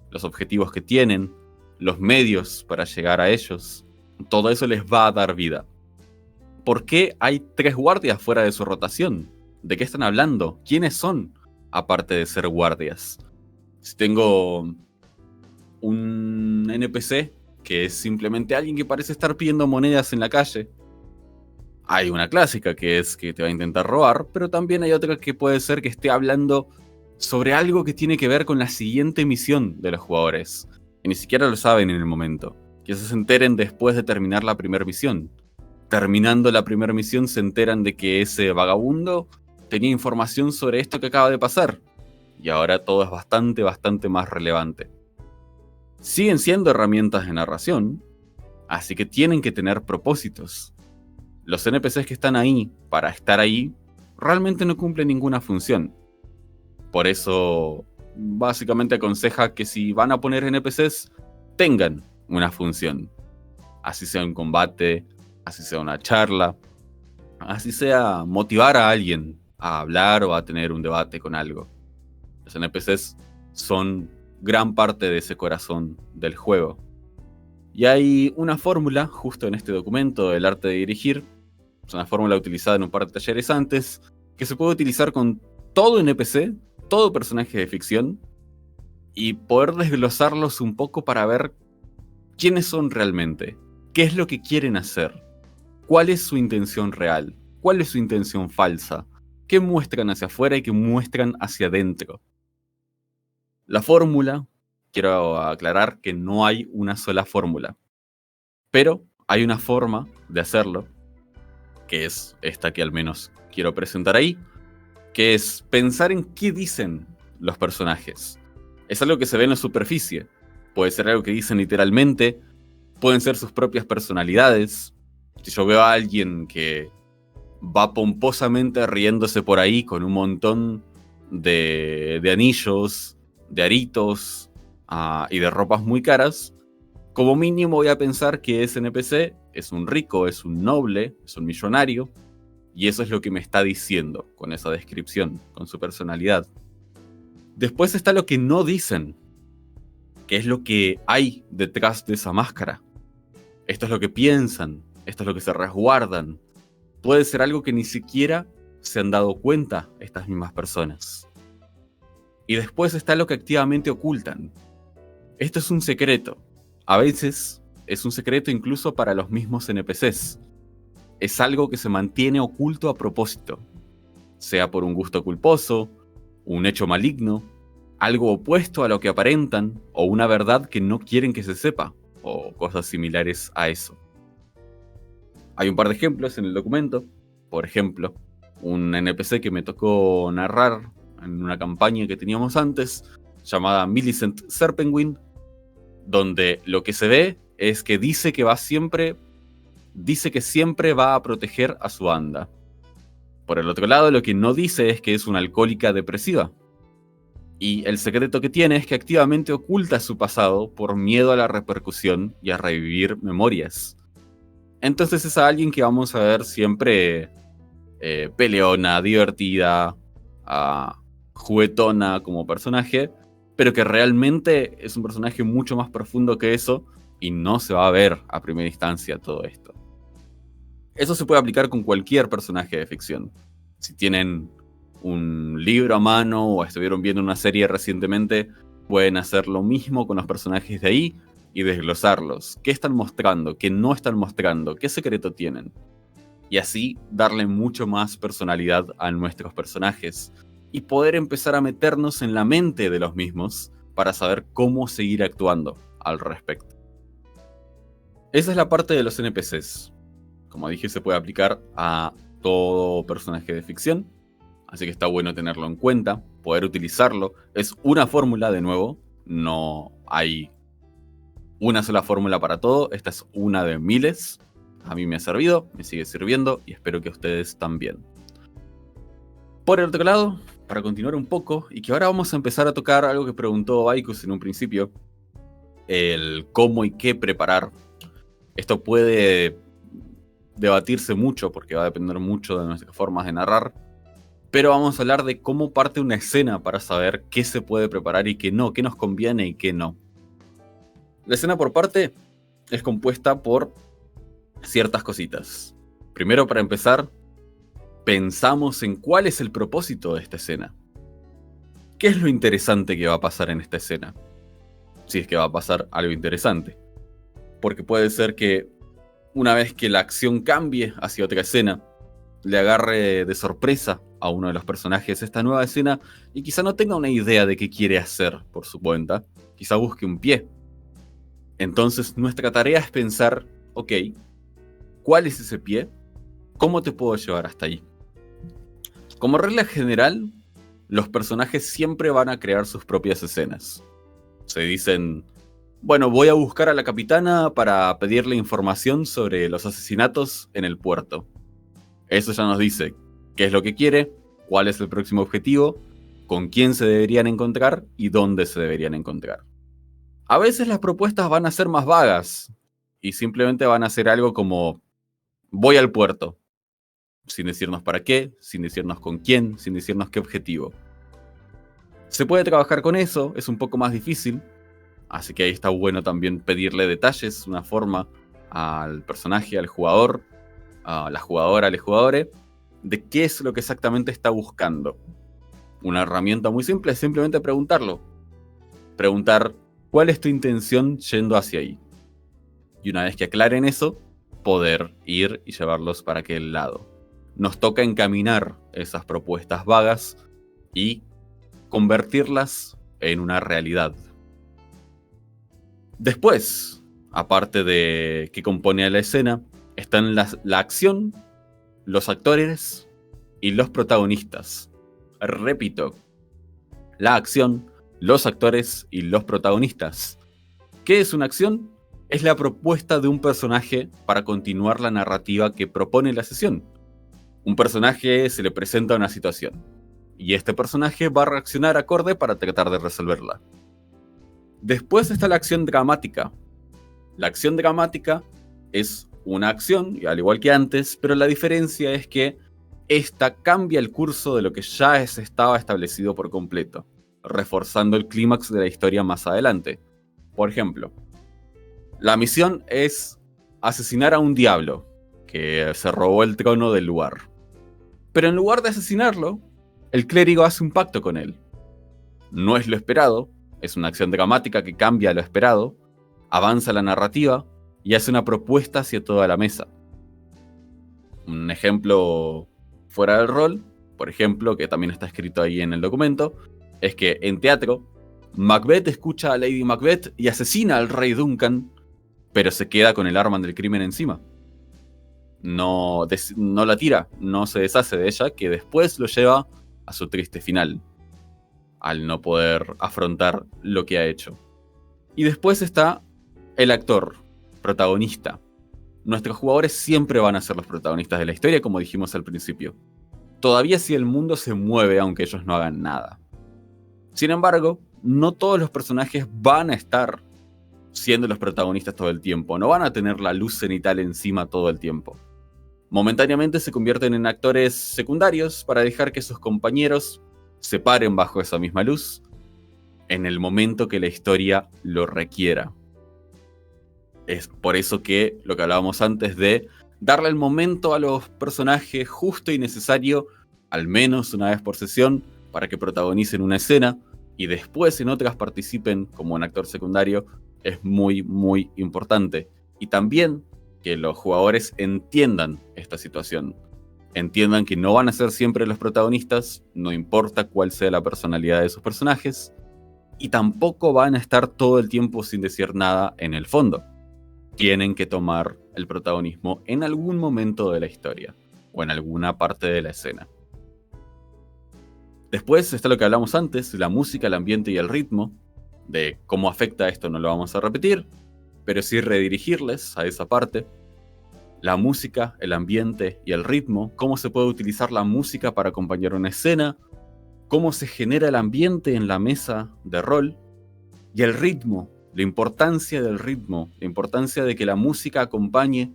Los objetivos que tienen, los medios para llegar a ellos. Todo eso les va a dar vida. ¿Por qué hay 3 guardias fuera de su rotación? ¿De qué están hablando? ¿Quiénes son? Aparte de ser guardias. Si tengo un NPC que es simplemente alguien que parece estar pidiendo monedas en la calle, hay una clásica que es que te va a intentar robar, pero también hay otra que puede ser que esté hablando sobre algo que tiene que ver con la siguiente misión de los jugadores, y ni siquiera lo saben en el momento, que se enteren después de terminar la primera misión. Terminando la primera misión se enteran de que ese vagabundo tenía información sobre esto que acaba de pasar, y ahora todo es bastante más relevante. Siguen siendo herramientas de narración, así que tienen que tener propósitos. Los NPCs que están ahí para estar ahí realmente no cumplen ninguna función. Por eso, básicamente aconseja que si van a poner NPCs, tengan una función. Así sea un combate, así sea una charla, así sea motivar a alguien a hablar o a tener un debate con algo. Los NPCs son gran parte de ese corazón del juego. Y hay una fórmula, justo en este documento, El arte de dirigir, es una fórmula utilizada en un par de talleres antes, que se puede utilizar con todo NPC, todo personaje de ficción, y poder desglosarlos un poco para ver quiénes son realmente, qué es lo que quieren hacer, cuál es su intención real, cuál es su intención falsa, qué muestran hacia afuera y qué muestran hacia adentro. La fórmula, quiero aclarar que no hay una sola fórmula, pero hay una forma de hacerlo, que es esta que al menos quiero presentar ahí, que es pensar en qué dicen los personajes. Es algo que se ve en la superficie, puede ser algo que dicen literalmente, pueden ser sus propias personalidades. Si yo veo a alguien que va pomposamente riéndose por ahí con un montón de anillos, de aritos y de ropas muy caras, como mínimo voy a pensar que ese NPC es un rico, es un noble, es un millonario, y eso es lo que me está diciendo con esa descripción, con su personalidad. Después está lo que no dicen, que es lo que hay detrás de esa máscara. Esto es lo que piensan, esto es lo que se resguardan. Puede ser algo que ni siquiera se han dado cuenta estas mismas personas. Y después está lo que activamente ocultan. Esto es un secreto. A veces es un secreto incluso para los mismos NPCs. Es algo que se mantiene oculto a propósito, sea por un gusto culposo, un hecho maligno, algo opuesto a lo que aparentan, o una verdad que no quieren que se sepa, o cosas similares a eso. Hay un par de ejemplos en el documento. Por ejemplo, un NPC que me tocó narrar en una campaña que teníamos antes, llamada Millicent Serpenguin, donde lo que se ve es que dice que siempre va a proteger a su anda. Por el otro lado, lo que no dice es que es una alcohólica depresiva. Y el secreto que tiene es que activamente oculta su pasado por miedo a la repercusión y a revivir memorias. Entonces es a alguien que vamos a ver siempre peleona, divertida, juguetona como personaje, pero que realmente es un personaje mucho más profundo que eso y no se va a ver a primera instancia todo esto. Eso se puede aplicar con cualquier personaje de ficción. Si tienen un libro a mano o estuvieron viendo una serie recientemente, pueden hacer lo mismo con los personajes de ahí y desglosarlos. ¿Qué están mostrando? ¿Qué no están mostrando? ¿Qué secreto tienen? Y así darle mucho más personalidad a nuestros personajes y poder empezar a meternos en la mente de los mismos para saber cómo seguir actuando al respecto. Esa es la parte de los NPCs. Como dije, se puede aplicar a todo personaje de ficción, así que está bueno tenerlo en cuenta, poder utilizarlo. Es una fórmula, de nuevo, no hay una sola fórmula para todo, esta es una de miles. A mí me ha servido, me sigue sirviendo y espero que a ustedes también. Por el otro lado, para continuar un poco, y que ahora vamos a empezar a tocar algo que preguntó Vaikus en un principio, el cómo y qué preparar. Esto puede debatirse mucho porque va a depender mucho de nuestras formas de narrar, pero vamos a hablar de cómo parte una escena para saber qué se puede preparar y qué no, qué nos conviene y qué no. La escena por parte es compuesta por ciertas cositas. Primero, para empezar, pensamos en cuál es el propósito de esta escena. ¿Qué es lo interesante que va a pasar en esta escena? Si es que va a pasar algo interesante. Porque puede ser que una vez que la acción cambie hacia otra escena, le agarre de sorpresa a uno de los personajes esta nueva escena y quizá no tenga una idea de qué quiere hacer por su cuenta. Quizá busque un pie. Entonces nuestra tarea es pensar, ok, ¿cuál es ese pie? ¿Cómo te puedo llevar hasta ahí? Como regla general, los personajes siempre van a crear sus propias escenas. Se dicen, bueno, voy a buscar a la capitana para pedirle información sobre los asesinatos en el puerto. Eso ya nos dice qué es lo que quiere, cuál es el próximo objetivo, con quién se deberían encontrar y dónde se deberían encontrar. A veces las propuestas van a ser más vagas y simplemente van a ser algo como voy al puerto, sin decirnos para qué, sin decirnos con quién, sin decirnos qué objetivo. Se puede trabajar con eso, es un poco más difícil, así que ahí está bueno también pedirle detalles, una forma al personaje, al jugador, a la jugadora, al jugador, de qué es lo que exactamente está buscando. Una herramienta muy simple es simplemente preguntarlo. Preguntar cuál es tu intención yendo hacia ahí. Y una vez que aclaren eso, poder ir y llevarlos para aquel lado. Nos toca encaminar esas propuestas vagas y convertirlas en una realidad. Después, aparte de que compone a la escena, están la acción, los actores y los protagonistas. Repito, la acción, los actores y los protagonistas. ¿Qué es una acción? Es la propuesta de un personaje para continuar la narrativa que propone la sesión. Un personaje se le presenta una situación y este personaje va a reaccionar acorde para tratar de resolverla. Después está la acción dramática. La acción dramática es una acción, al igual que antes, pero la diferencia es que esta cambia el curso de lo que ya estaba establecido por completo, reforzando el clímax de la historia más adelante. Por ejemplo, la misión es asesinar a un diablo que se robó el trono del lugar. Pero en lugar de asesinarlo, el clérigo hace un pacto con él. No es lo esperado, es una acción dramática que cambia lo esperado, avanza la narrativa y hace una propuesta hacia toda la mesa. Un ejemplo fuera del rol, por ejemplo, que también está escrito ahí en el documento, es que en teatro, Macbeth escucha a Lady Macbeth y asesina al rey Duncan, pero se queda con el arma del crimen encima. No la tira, no se deshace de ella, que después lo lleva a su triste final, al no poder afrontar lo que ha hecho. Y después está el actor, protagonista. Nuestros jugadores siempre van a ser los protagonistas de la historia, como dijimos al principio. Todavía si el mundo se mueve, aunque ellos no hagan nada. Sin embargo, no todos los personajes van a estar siendo los protagonistas todo el tiempo. No van a tener la luz cenital encima todo el tiempo. Momentáneamente se convierten en actores secundarios para dejar que sus compañeros se paren bajo esa misma luz en el momento que la historia lo requiera. Es por eso que lo que hablábamos antes de darle el momento a los personajes justo y necesario, al menos una vez por sesión, para que protagonicen una escena y después en otras participen como un actor secundario, es muy, muy importante. Y también que los jugadores entiendan esta situación. Entiendan que no van a ser siempre los protagonistas, no importa cuál sea la personalidad de sus personajes, y tampoco van a estar todo el tiempo sin decir nada en el fondo. Tienen que tomar el protagonismo en algún momento de la historia, o en alguna parte de la escena. Después está lo que hablamos antes, la música, el ambiente y el ritmo. De cómo afecta esto no lo vamos a repetir, pero sí redirigirles a esa parte. La música, el ambiente y el ritmo, cómo se puede utilizar la música para acompañar una escena, cómo se genera el ambiente en la mesa de rol, y el ritmo, la importancia del ritmo, la importancia de que la música acompañe,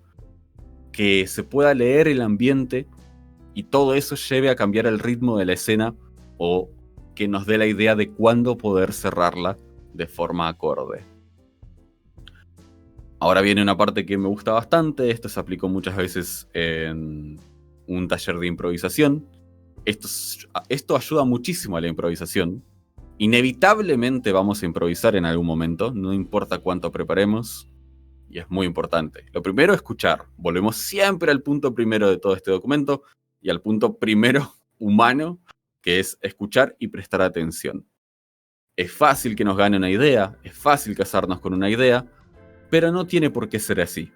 que se pueda leer el ambiente y todo eso lleve a cambiar el ritmo de la escena o que nos dé la idea de cuándo poder cerrarla de forma acorde. Ahora viene una parte que me gusta bastante, esto se aplicó muchas veces en un taller de improvisación. Esto ayuda muchísimo a la improvisación. Inevitablemente vamos a improvisar en algún momento, no importa cuánto preparemos, y es muy importante. Lo primero, escuchar. Volvemos siempre al punto primero de todo este documento, y al punto primero humano, que es escuchar y prestar atención. Es fácil que nos gane una idea, es fácil casarnos con una idea, pero no tiene por qué ser así.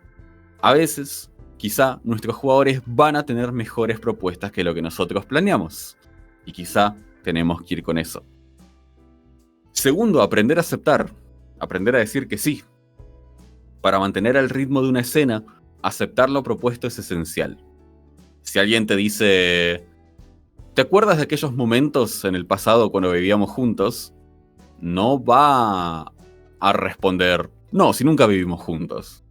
A veces, quizá nuestros jugadores van a tener mejores propuestas que lo que nosotros planeamos, y quizá tenemos que ir con eso. Segundo, aprender a aceptar, aprender a decir que sí. Para mantener el ritmo de una escena, aceptar lo propuesto es esencial. Si alguien te dice, ¿Te acuerdas de aquellos momentos en el pasado cuando vivíamos juntos? No va a responder, no, si nunca vivimos juntos,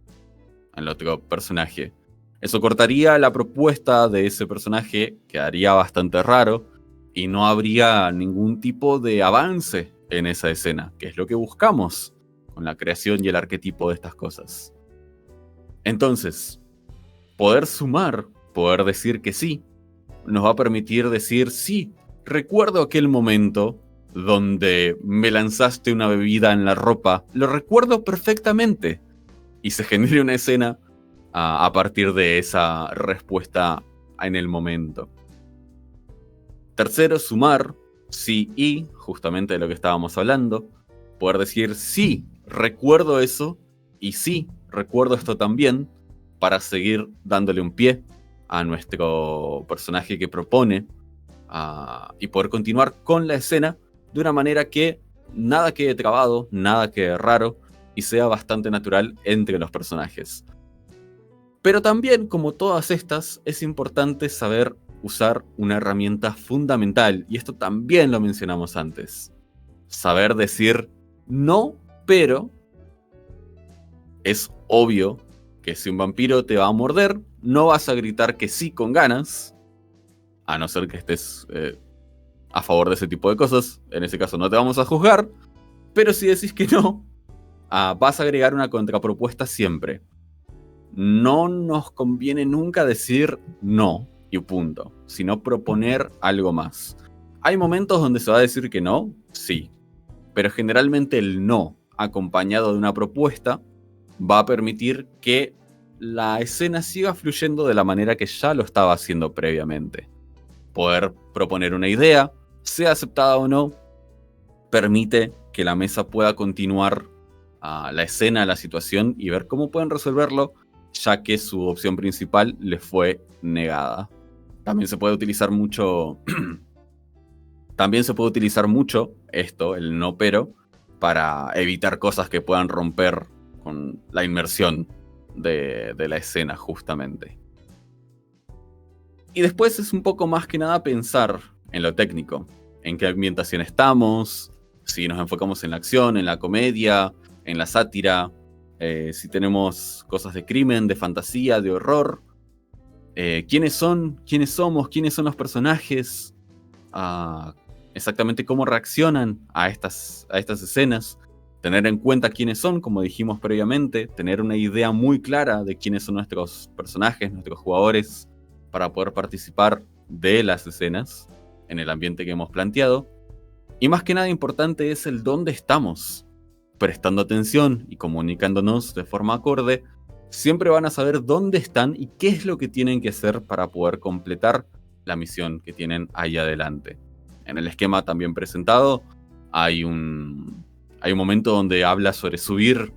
al otro personaje. Eso cortaría la propuesta de ese personaje, quedaría bastante raro, y no habría ningún tipo de avance en esa escena, que es lo que buscamos con la creación y el arquetipo de estas cosas. Entonces, poder sumar, poder decir que sí, nos va a permitir decir sí, recuerdo aquel momento donde me lanzaste una bebida en la ropa, lo recuerdo perfectamente, y se genere una escena a partir de esa respuesta en el momento. Tercero, sumar sí y, justamente de lo que estábamos hablando, poder decir sí, recuerdo eso, y sí, recuerdo esto también, para seguir dándole un pie a nuestro personaje que propone y poder continuar con la escena de una manera que nada quede trabado, nada quede raro y sea bastante natural entre los personajes. Pero también, como todas estas, es importante saber usar una herramienta fundamental, y esto también lo mencionamos antes. Saber decir no, pero es obvio que si un vampiro te va a morder, no vas a gritar que sí con ganas, a no ser que estés a favor de ese tipo de cosas. En ese caso no te vamos a juzgar, pero si decís que no, vas a agregar una contrapropuesta siempre. No nos conviene nunca decir no y punto, sino proponer algo más. ¿Hay momentos donde se va a decir que no? Sí, pero generalmente el no, acompañado de una propuesta, va a permitir que la escena siga fluyendo de la manera que ya lo estaba haciendo previamente. Poder proponer una idea, sea aceptada o no, permite que la mesa pueda continuar la escena, la situación y ver cómo pueden resolverlo, ya que su opción principal les fue negada. También se puede utilizar mucho esto, el no pero, para evitar cosas que puedan romper con la inmersión de la escena, justamente. Y después es un poco más que nada pensar en lo técnico, en qué ambientación estamos, si nos enfocamos en la acción, en la comedia, en la sátira, si tenemos cosas de crimen, de fantasía, de horror, quiénes somos, quiénes son los personajes, exactamente cómo reaccionan a estas escenas, tener en cuenta quiénes son, como dijimos previamente, tener una idea muy clara de quiénes son nuestros personajes, nuestros jugadores, para poder participar de las escenas en el ambiente que hemos planteado. Y más que nada importante es el dónde estamos. Prestando atención y comunicándonos de forma acorde, siempre van a saber dónde están y qué es lo que tienen que hacer para poder completar la misión que tienen ahí adelante. En el esquema también presentado hay un momento donde habla sobre subir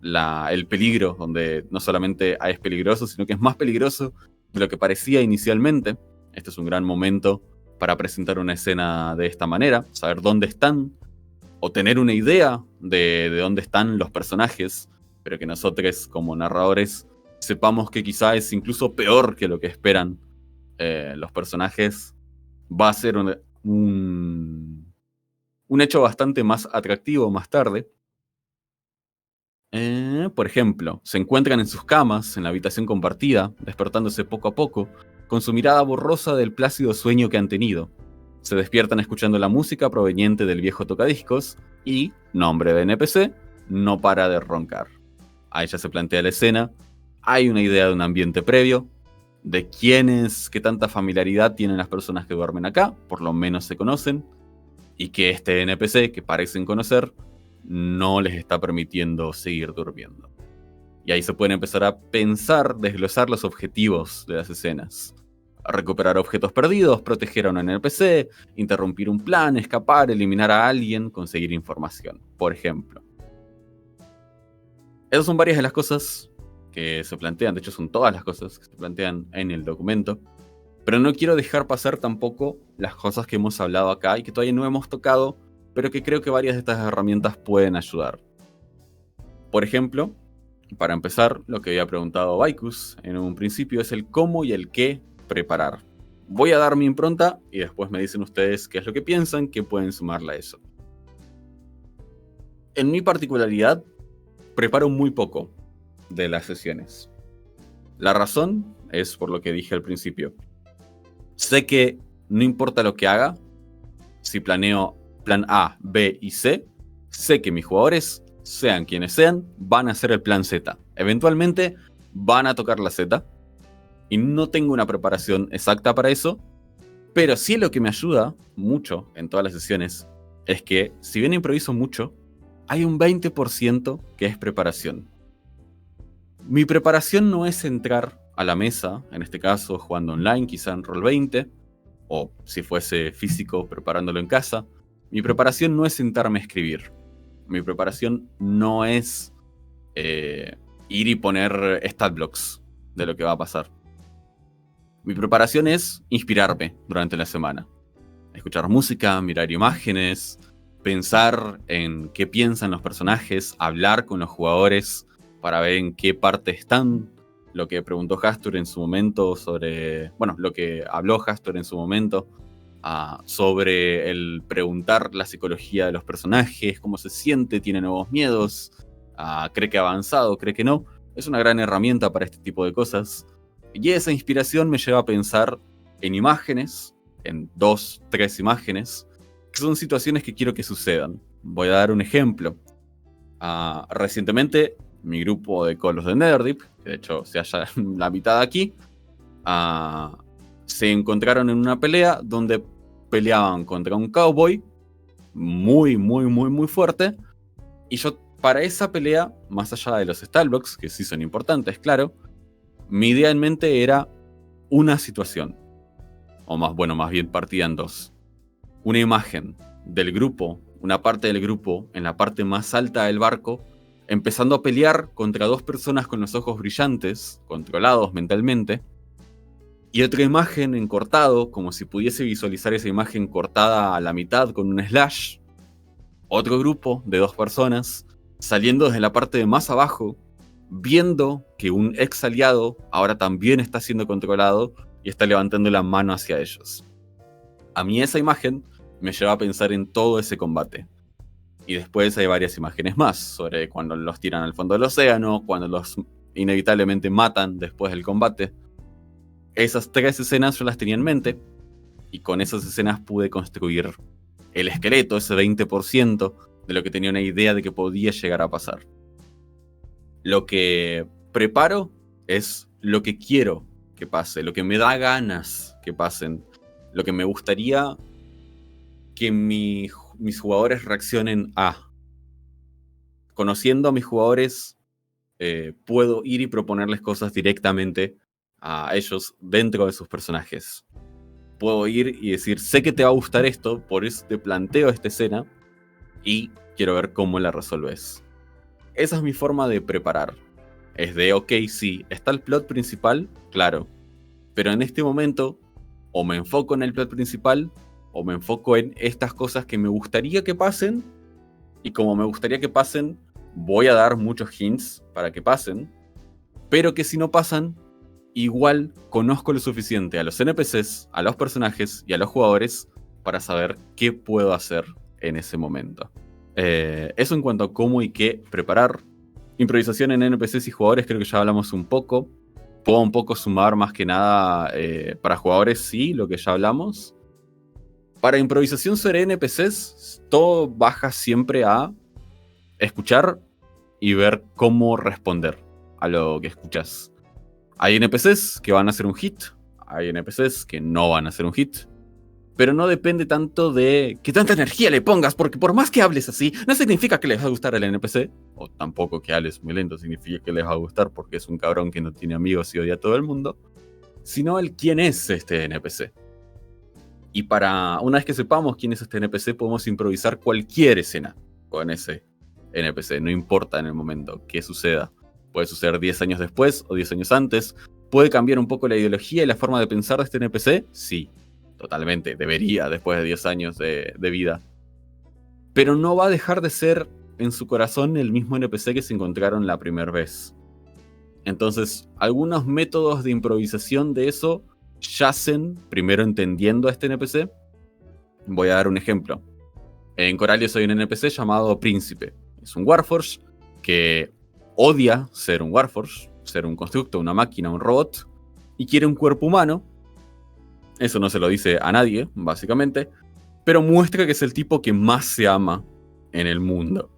el peligro, donde no solamente es peligroso, sino que es más peligroso de lo que parecía inicialmente. Este es un gran momento para presentar una escena de esta manera, saber dónde están, o tener una idea de dónde están los personajes, pero que nosotros como narradores sepamos que quizá es incluso peor que lo que esperan los personajes. Va a ser un hecho bastante más atractivo más tarde. Por ejemplo, se encuentran en sus camas, en la habitación compartida, despertándose poco a poco, con su mirada borrosa del plácido sueño que han tenido. Se despiertan escuchando la música proveniente del viejo tocadiscos y, nombre de NPC, no para de roncar. Ahí ya se plantea la escena, hay una idea de un ambiente previo, de qué tanta familiaridad tienen las personas que duermen acá, por lo menos se conocen, y que este NPC, que parecen conocer, no les está permitiendo seguir durmiendo. Y ahí se pueden empezar a pensar, desglosar los objetivos de las escenas. Recuperar objetos perdidos, proteger a un NPC, interrumpir un plan, escapar, eliminar a alguien, conseguir información, por ejemplo. Esas son varias de las cosas que se plantean, de hecho son todas las cosas que se plantean en el documento, pero no quiero dejar pasar tampoco las cosas que hemos hablado acá y que todavía no hemos tocado, pero que creo que varias de estas herramientas pueden ayudar. Por ejemplo, para empezar, lo que había preguntado Vaikus en un principio es el cómo y el qué preparar. Voy a dar mi impronta y después me dicen ustedes qué es lo que piensan, qué pueden sumarle a eso. En mi particularidad, preparo muy poco de las sesiones. La razón es por lo que dije al principio. Sé que no importa lo que haga, si planeo plan A, B y C, sé que mis jugadores, sean quienes sean, van a hacer el plan Z. Eventualmente van a tocar la Z. Y no tengo una preparación exacta para eso. Pero sí lo que me ayuda mucho en todas las sesiones es que, si bien improviso mucho, hay un 20% que es preparación. Mi preparación no es entrar a la mesa, en este caso jugando online, quizá en Roll20, o si fuese físico preparándolo en casa. Mi preparación no es sentarme a escribir. Mi preparación no es ir y poner stat blocks de lo que va a pasar. Mi preparación es inspirarme durante la semana. Escuchar música, mirar imágenes, pensar en qué piensan los personajes, hablar con los jugadores para ver en qué parte están. Lo que preguntó Hastur en su momento sobre... Bueno, lo que habló Hastur en su momento sobre el preguntar la psicología de los personajes, cómo se siente, tiene nuevos miedos, cree que ha avanzado, cree que no. Es una gran herramienta para este tipo de cosas. Y esa inspiración me lleva a pensar en imágenes, en 2, 3 imágenes, que son situaciones que quiero que sucedan. Voy a dar un ejemplo. Recientemente, mi grupo de Colos de Netherdeep, que de hecho se halla la mitad aquí, se encontraron en una pelea donde peleaban contra un cowboy muy, muy, muy, muy fuerte. Y yo, para esa pelea, más allá de los stat-blocks, que sí son importantes, claro, mi idea en mente era una situación. O más bien partida en 2. Una imagen del grupo, una parte del grupo, en la parte más alta del barco, empezando a pelear contra 2 personas con los ojos brillantes, controlados mentalmente. Y otra imagen en cortado, como si pudiese visualizar esa imagen cortada a la mitad con un slash. Otro grupo de 2 personas, saliendo desde la parte de más abajo, viendo que un ex aliado ahora también está siendo controlado y está levantando la mano hacia ellos. A mí esa imagen me lleva a pensar en todo ese combate. Y después hay varias imágenes más, sobre cuando los tiran al fondo del océano, cuando los inevitablemente matan después del combate. Esas 3 escenas yo las tenía en mente, y con esas escenas pude construir el esqueleto, ese 20% de lo que tenía una idea de que podía llegar a pasar. Lo que preparo es lo que quiero que pase, lo que me da ganas que pasen, lo que me gustaría que mis jugadores reaccionen a. Conociendo a mis jugadores, puedo ir y proponerles cosas directamente a ellos dentro de sus personajes. Puedo ir y decir, sé que te va a gustar esto, por eso te planteo esta escena y quiero ver cómo la resolves. Esa es mi forma de preparar. Es de, ok, sí, está el plot principal, claro. Pero en este momento, o me enfoco en el plot principal, o me enfoco en estas cosas que me gustaría que pasen. Y como me gustaría que pasen, voy a dar muchos hints para que pasen. Pero que si no pasan, igual conozco lo suficiente a los NPCs, a los personajes y a los jugadores para saber qué puedo hacer en ese momento. Eso en cuanto a cómo y qué preparar. Improvisación en NPCs y jugadores creo que ya hablamos un poco. Puedo un poco sumar más que nada para jugadores, sí, lo que ya hablamos. Para improvisación sobre NPCs, todo baja siempre a escuchar y ver cómo responder a lo que escuchas. Hay NPCs que van a hacer un hit, hay NPCs que no van a hacer un hit. Pero no depende tanto de qué tanta energía le pongas, porque por más que hables así, no significa que les va a gustar el NPC, o tampoco que hables muy lento significa que les va a gustar porque es un cabrón que no tiene amigos y odia a todo el mundo, sino el quién es este NPC. Y para una vez que sepamos quién es este NPC, podemos improvisar cualquier escena con ese NPC, no importa en el momento qué suceda. Puede suceder 10 años después o 10 años antes. ¿Puede cambiar un poco la ideología y la forma de pensar de este NPC? Sí. Totalmente, debería después de 10 años de vida. Pero no va a dejar de ser en su corazón el mismo NPC que se encontraron la primera vez. Entonces, algunos métodos de improvisación de eso yacen primero entendiendo a este NPC. Voy a dar un ejemplo. En Coralios hay un NPC llamado Príncipe. Es un Warforged que odia ser un Warforged, ser un constructo, una máquina, un robot, y quiere un cuerpo humano. Eso no se lo dice a nadie, básicamente, pero muestra que es el tipo que más se ama en el mundo.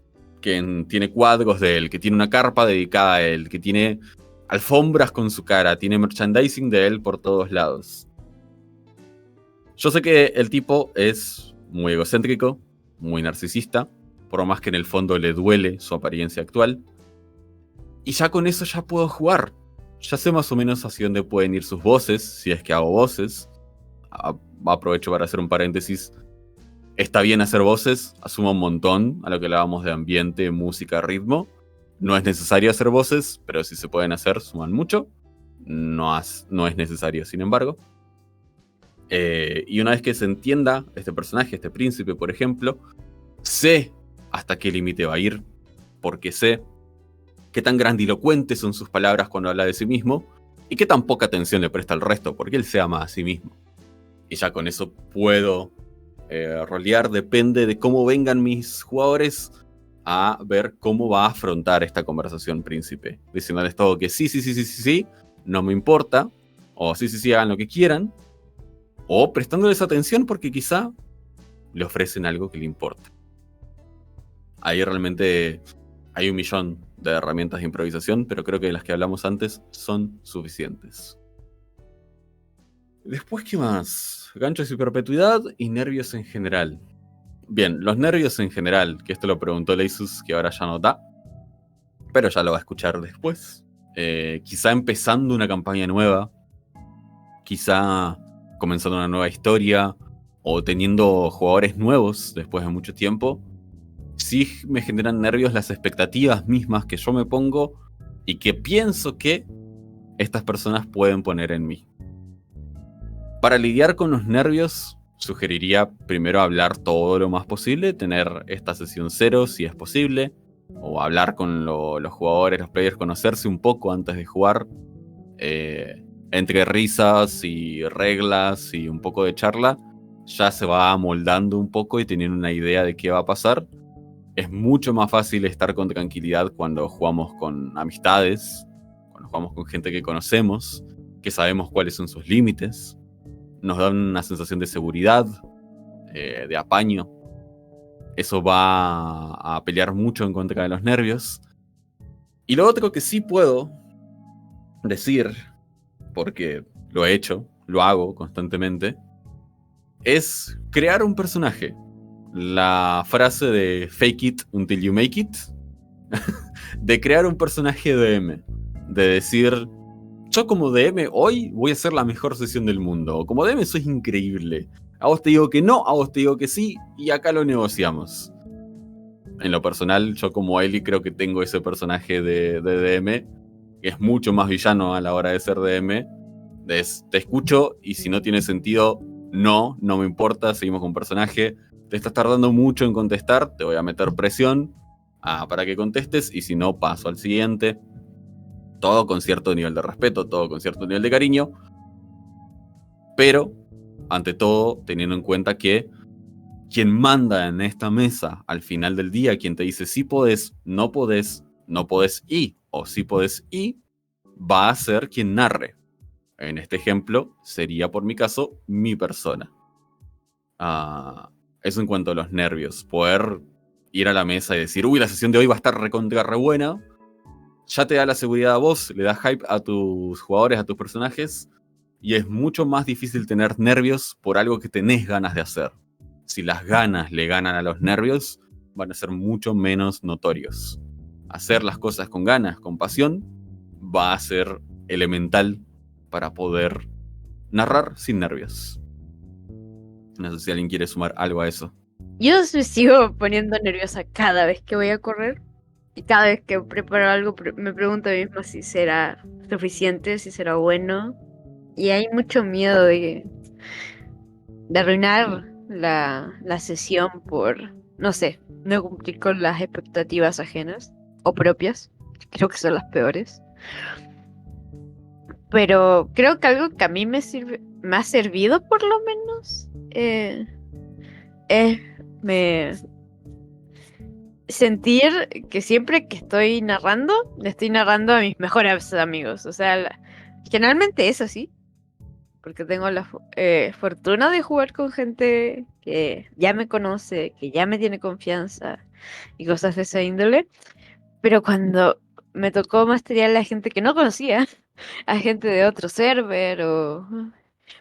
Que tiene cuadros de él, que tiene una carpa dedicada a él, que tiene alfombras con su cara, tiene merchandising de él por todos lados. Yo sé que el tipo es muy egocéntrico, muy narcisista, por más que en el fondo le duele su apariencia actual. Y ya con eso ya puedo jugar. Ya sé más o menos hacia dónde pueden ir sus voces, si es que hago voces. Aprovecho para hacer un paréntesis. Está bien hacer voces, asuma un montón a lo que hablábamos de ambiente, música, ritmo. No es necesario hacer voces, pero si se pueden hacer, suman mucho. No es necesario, sin embargo. Y una vez que se entienda este personaje, este príncipe, por ejemplo, sé hasta qué límite va a ir, porque sé qué tan grandilocuentes son sus palabras cuando habla de sí mismo, y qué tan poca atención le presta al resto, porque él se ama a sí mismo. Y ya con eso puedo rolear, depende de cómo vengan mis jugadores, a ver cómo va a afrontar esta conversación príncipe. Diciéndoles todo que sí, no me importa, o sí, hagan lo que quieran, o prestándoles atención porque quizá le ofrecen algo que le importa. Ahí realmente hay 1.000.000 de herramientas de improvisación, pero creo que las que hablamos antes son suficientes. Después, ¿qué más? Ganchos y perpetuidad y nervios en general. Bien, los nervios en general, que esto lo preguntó Leisus, que ahora ya no da, pero ya lo va a escuchar después. Quizá empezando una campaña nueva, quizá comenzando una nueva historia, o teniendo jugadores nuevos después de mucho tiempo. Sí me generan nervios las expectativas mismas que yo me pongo y que pienso que estas personas pueden poner en mí. Para lidiar con los nervios, sugeriría primero hablar todo lo más posible, tener esta sesión 0 si es posible, o hablar con los jugadores, los players, conocerse un poco antes de jugar, entre risas y reglas y un poco de charla, ya se va amoldando un poco y teniendo una idea de qué va a pasar. Es mucho más fácil estar con tranquilidad cuando jugamos con amistades, cuando jugamos con gente que conocemos, que sabemos cuáles son sus límites. Nos dan una sensación de seguridad, de apaño. Eso va a pelear mucho en contra de los nervios. Y lo otro que sí puedo decir, porque lo he hecho, lo hago constantemente, es crear un personaje. La frase de fake it until you make it, de crear un personaje DM, de decir, yo como DM hoy voy a hacer la mejor sesión del mundo, como DM soy increíble, a vos te digo que no, a vos te digo que sí, y acá lo negociamos. En lo personal, yo como Eli creo que tengo ese personaje de DM, que es mucho más villano a la hora de ser DM, te escucho y si no tiene sentido, no me importa, seguimos con personaje. Te estás tardando mucho en contestar, te voy a meter presión para que contestes y si no, paso al siguiente. Todo con cierto nivel de respeto, todo con cierto nivel de cariño, pero ante todo teniendo en cuenta que quien manda en esta mesa al final del día, quien te dice sí podés, no podés y, o sí podés y, va a ser quien narre. En este ejemplo sería, por mi caso, mi persona. Eso en cuanto a los nervios. Poder ir a la mesa y decir, uy, la sesión de hoy va a estar recontra re buena. Ya te da la seguridad a vos, le da hype a tus jugadores, a tus personajes. Y es mucho más difícil tener nervios por algo que tenés ganas de hacer. Si las ganas le ganan a los nervios, van a ser mucho menos notorios. Hacer las cosas con ganas, con pasión, va a ser elemental para poder narrar sin nervios. No sé si alguien quiere sumar algo a eso. Yo me sigo poniendo nerviosa cada vez que voy a correr. Y cada vez que preparo algo me pregunto a mí misma si será suficiente, si será bueno. Y hay mucho miedo de arruinar la sesión por, no sé, no cumplir con las expectativas ajenas o propias. Creo que son las peores. Pero creo que algo que a mí me ha servido por lo menos es me sentir que siempre que estoy narrando, le estoy narrando a mis mejores amigos. O sea, generalmente es así, porque tengo la fortuna de jugar con gente que ya me conoce, que ya me tiene confianza y cosas de esa índole. Pero cuando me tocó masterear a la gente que no conocía, a gente de otro server o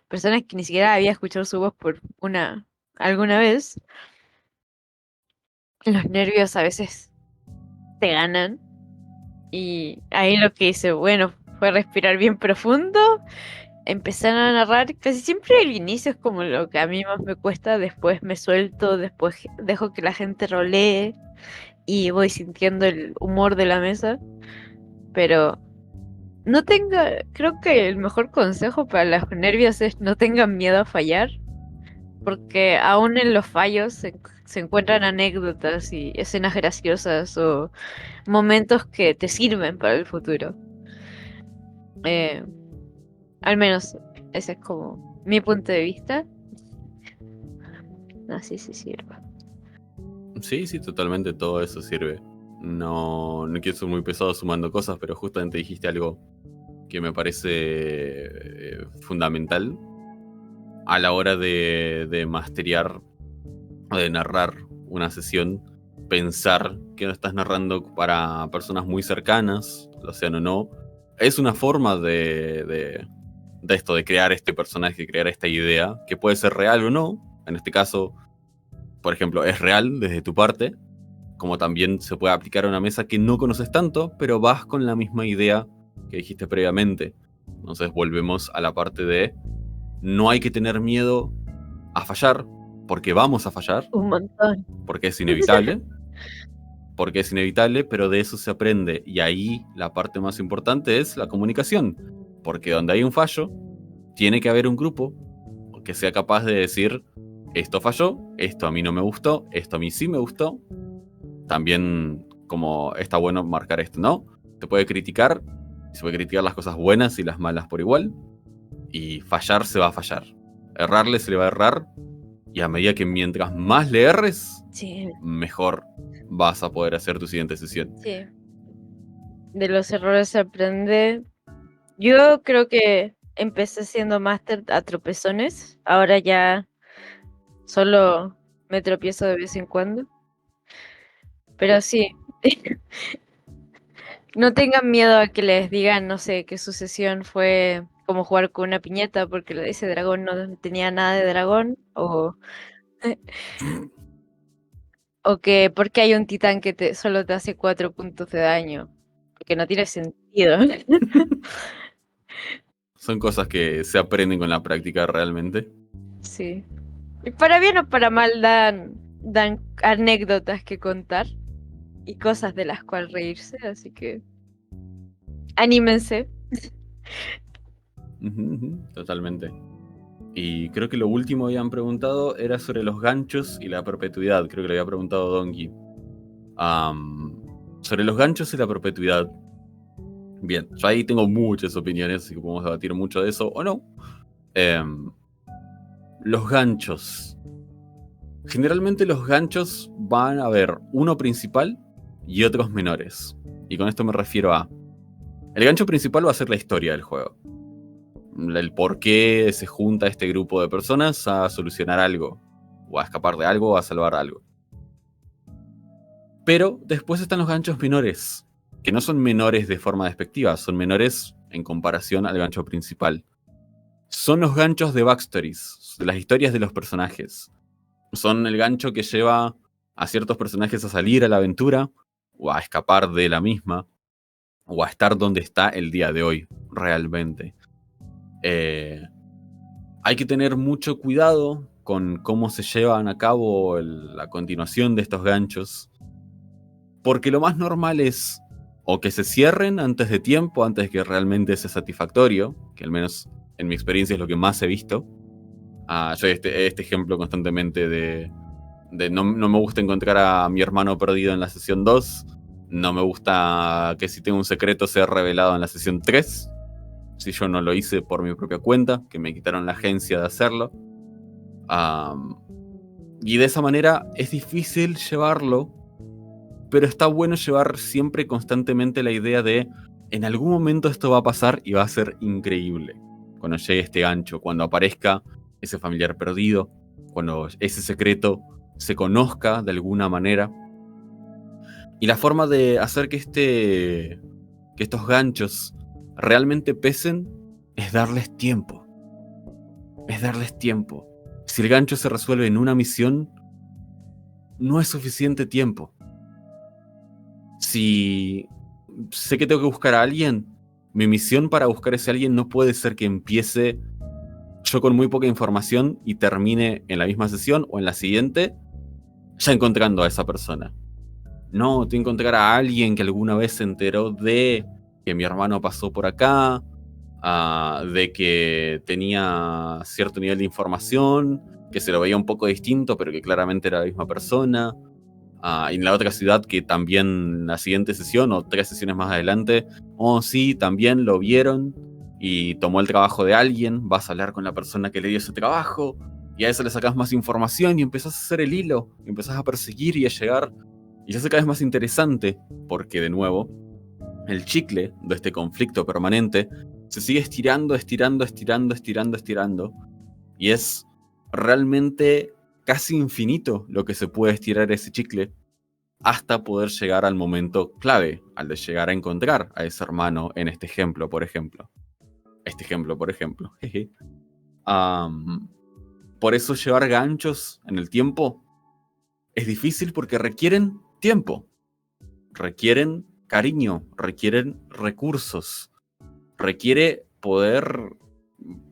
personas que ni siquiera había escuchado su voz por alguna vez, los nervios a veces te ganan. Y ahí lo que hice, bueno, fue respirar bien profundo, empezar a narrar. Casi siempre el inicio es como lo que a mí más me cuesta, después me suelto, después dejo que la gente rolee y voy sintiendo el humor de la mesa. Pero creo que el mejor consejo para los nervios es no tengan miedo a fallar, porque aún en los fallos se encuentran anécdotas y escenas graciosas o momentos que te sirven para el futuro. Eh, Al menos ese es como mi punto de vista. Así se sirva. Sí, sí, totalmente todo eso sirve. No quiero ser muy pesado sumando cosas, pero justamente dijiste algo que me parece fundamental a la hora de masterear o de narrar una sesión. Pensar que no estás narrando para personas muy cercanas, lo sean o no, es una forma de esto, de crear este personaje, crear esta idea, que puede ser real o no. En este caso, por ejemplo, es real desde tu parte, como también se puede aplicar a una mesa que no conoces tanto, pero vas con la misma idea que dijiste previamente. Entonces volvemos a la parte de no hay que tener miedo a fallar, porque vamos a fallar, Un montón. porque es inevitable, pero de eso se aprende. Y ahí la parte más importante es la comunicación, porque donde hay un fallo, tiene que haber un grupo que sea capaz de decir, esto falló, esto a mí no me gustó, esto a mí sí me gustó. También como está bueno marcar esto, ¿no? Se puede criticar las cosas buenas y las malas por igual, y fallar se va a fallar. Errarle se le va a errar, y a medida que mientras más le erres, Sí, mejor vas a poder hacer tu siguiente sesión. sí. De los errores se aprende. Yo creo que empecé siendo máster a tropezones. Ahora ya solo me tropiezo de vez en cuando. Pero sí, no tengan miedo a que les digan, no sé, que su sesión fue como jugar con una piñeta porque ese dragón no tenía nada de dragón. O que porque hay un titán que solo te hace 4 puntos de daño. Porque no tiene sentido. Son cosas que se aprenden con la práctica realmente. Sí. Y para bien o para mal dan anécdotas que contar y cosas de las cuales reírse, así que anímense. Totalmente. Y creo que lo último que habían preguntado era sobre los ganchos y la perpetuidad. Creo que lo había preguntado Donkey. Sobre los ganchos y la perpetuidad. Bien, yo ahí tengo muchas opiniones, así que podemos debatir mucho de eso o no. Los ganchos. Generalmente los ganchos van a haber uno principal y otros menores. Y con esto me refiero a... El gancho principal va a ser la historia del juego. El por qué se junta este grupo de personas a solucionar algo, o a escapar de algo, o a salvar algo. Pero después están los ganchos menores, que no son menores de forma despectiva, son menores en comparación al gancho principal. Son los ganchos de backstories, de las historias de los personajes. Son el gancho que lleva a ciertos personajes a salir a la aventura, o a escapar de la misma, o a estar donde está el día de hoy, realmente. Hay que tener mucho cuidado con cómo se llevan a cabo la continuación de estos ganchos, porque lo más normal es o que se cierren antes de tiempo, antes de que realmente sea satisfactorio, que al menos en mi experiencia es lo que más he visto. Yo este ejemplo constantemente de no me gusta encontrar a mi hermano perdido en la sesión 2, no me gusta que si tengo un secreto sea revelado en la sesión 3, si yo no lo hice por mi propia cuenta, que me quitaron la agencia de hacerlo. Y de esa manera es difícil llevarlo, pero está bueno llevar siempre constantemente la idea de en algún momento esto va a pasar y va a ser increíble. Cuando llegue este gancho, cuando aparezca ese familiar perdido, cuando ese secreto se conozca de alguna manera. Y la forma de hacer que estos ganchos realmente pesen es darles tiempo. Es darles tiempo. Si el gancho se resuelve en una misión, no es suficiente tiempo. Si sé que tengo que buscar a alguien, mi misión para buscar a ese alguien no puede ser que empiece yo con muy poca información y termine en la misma sesión o en la siguiente ya encontrando a esa persona. No, tengo que encontrar a alguien que alguna vez se enteró de que mi hermano pasó por acá, de que tenía cierto nivel de información, que se lo veía un poco distinto, pero que claramente era la misma persona. Y en la otra ciudad que también en la siguiente sesión o 3 sesiones más adelante, sí, también lo vieron y tomó el trabajo de alguien, vas a hablar con la persona que le dio ese trabajo y a eso le sacas más información y empezás a hacer el hilo, y empezás a perseguir y a llegar y se hace cada vez más interesante porque de nuevo el chicle de este conflicto permanente se sigue estirando y es realmente casi infinito lo que se puede estirar ese chicle hasta poder llegar al momento clave, al de llegar a encontrar a ese hermano en este ejemplo, por ejemplo. Jeje. Por eso llevar ganchos en el tiempo es difícil porque requieren tiempo, requieren cariño, requieren recursos, requiere poder,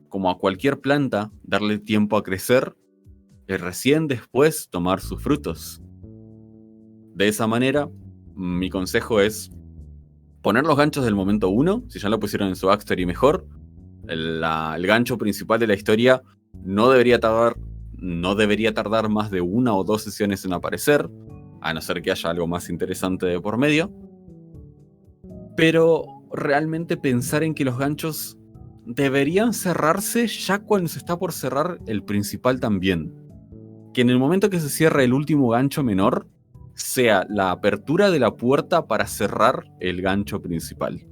como a cualquier planta, darle tiempo a crecer y recién después tomar sus frutos. De esa manera, mi consejo es poner los ganchos del momento 1, si ya lo pusieron en su backstory mejor. El gancho principal de la historia no debería tardar más de 1 o 2 sesiones en aparecer, a no ser que haya algo más interesante de por medio. Pero realmente pensar en que los ganchos deberían cerrarse ya cuando se está por cerrar el principal también. Que en el momento que se cierre el último gancho menor, sea la apertura de la puerta para cerrar el gancho principal.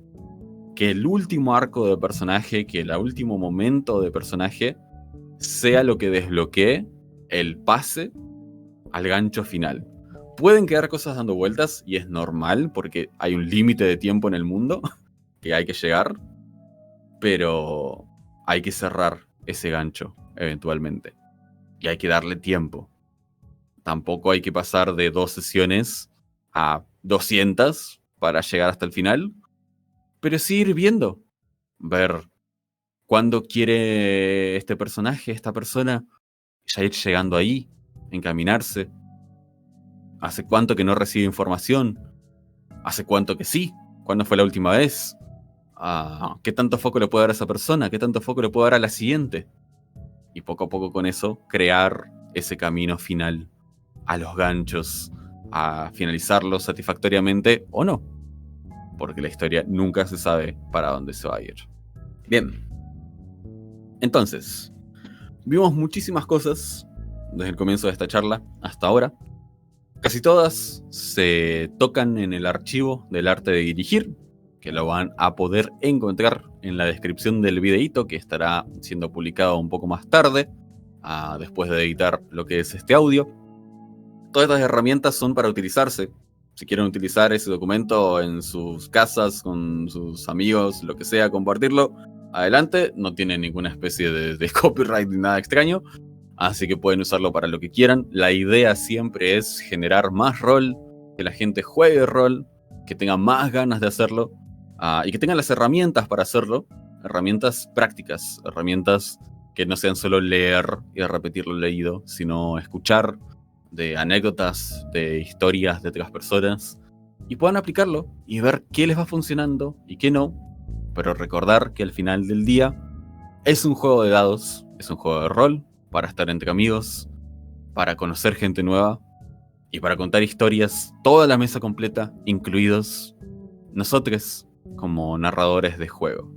Que el último arco de personaje, que el último momento de personaje, sea lo que desbloquee el pase al gancho final. Pueden quedar cosas dando vueltas y es normal porque hay un límite de tiempo en el mundo que hay que llegar, pero hay que cerrar ese gancho eventualmente y hay que darle tiempo. Tampoco hay que pasar de 2 sesiones a 200 para llegar hasta el final, pero sí ir viendo, ver cuándo quiere este personaje, esta persona, ya ir llegando ahí, encaminarse. ¿Hace cuánto que no recibe información? ¿Hace cuánto que sí? ¿Cuándo fue la última vez? ¿Qué tanto foco le puede dar a esa persona? ¿Qué tanto foco le puede dar a la siguiente? Y poco a poco con eso, crear ese camino final a los ganchos, a finalizarlos satisfactoriamente o no. Porque la historia nunca se sabe para dónde se va a ir. Bien. Entonces, vimos muchísimas cosas desde el comienzo de esta charla hasta ahora. Casi todas se tocan en el archivo del arte de dirigir, que lo van a poder encontrar en la descripción del videíto, que estará siendo publicado un poco más tarde, después de editar lo que es este audio. Todas estas herramientas son para utilizarse. Si quieren utilizar ese documento en sus casas, con sus amigos, lo que sea, compartirlo, adelante. No tiene ninguna especie de copyright ni nada extraño. Así que pueden usarlo para lo que quieran. La idea siempre es generar más rol, que la gente juegue rol, que tenga más ganas de hacerlo y que tengan las herramientas para hacerlo. Herramientas prácticas, herramientas que no sean solo leer y repetir lo leído, sino escuchar de anécdotas, de historias de otras personas y puedan aplicarlo y ver qué les va funcionando y qué no. Pero recordar que al final del día es un juego de dados, es un juego de rol, para estar entre amigos, para conocer gente nueva y para contar historias, toda la mesa completa, incluidos nosotros como narradores de juego.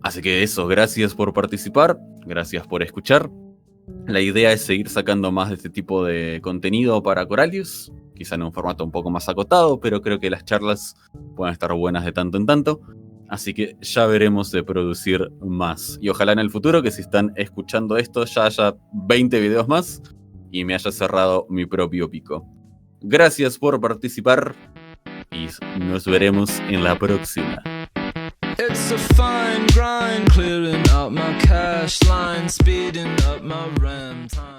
Así que eso, gracias por participar, gracias por escuchar. La idea es seguir sacando más de este tipo de contenido para Coralius, quizá en un formato un poco más acotado, pero creo que las charlas pueden estar buenas de tanto en tanto. Así que ya veremos de producir más. Y ojalá en el futuro que si están escuchando esto ya haya 20 videos más y me haya cerrado mi propio pico. Gracias por participar y nos veremos en la próxima. It's a fine grind, clearing out my cash line, speeding up my RAM time.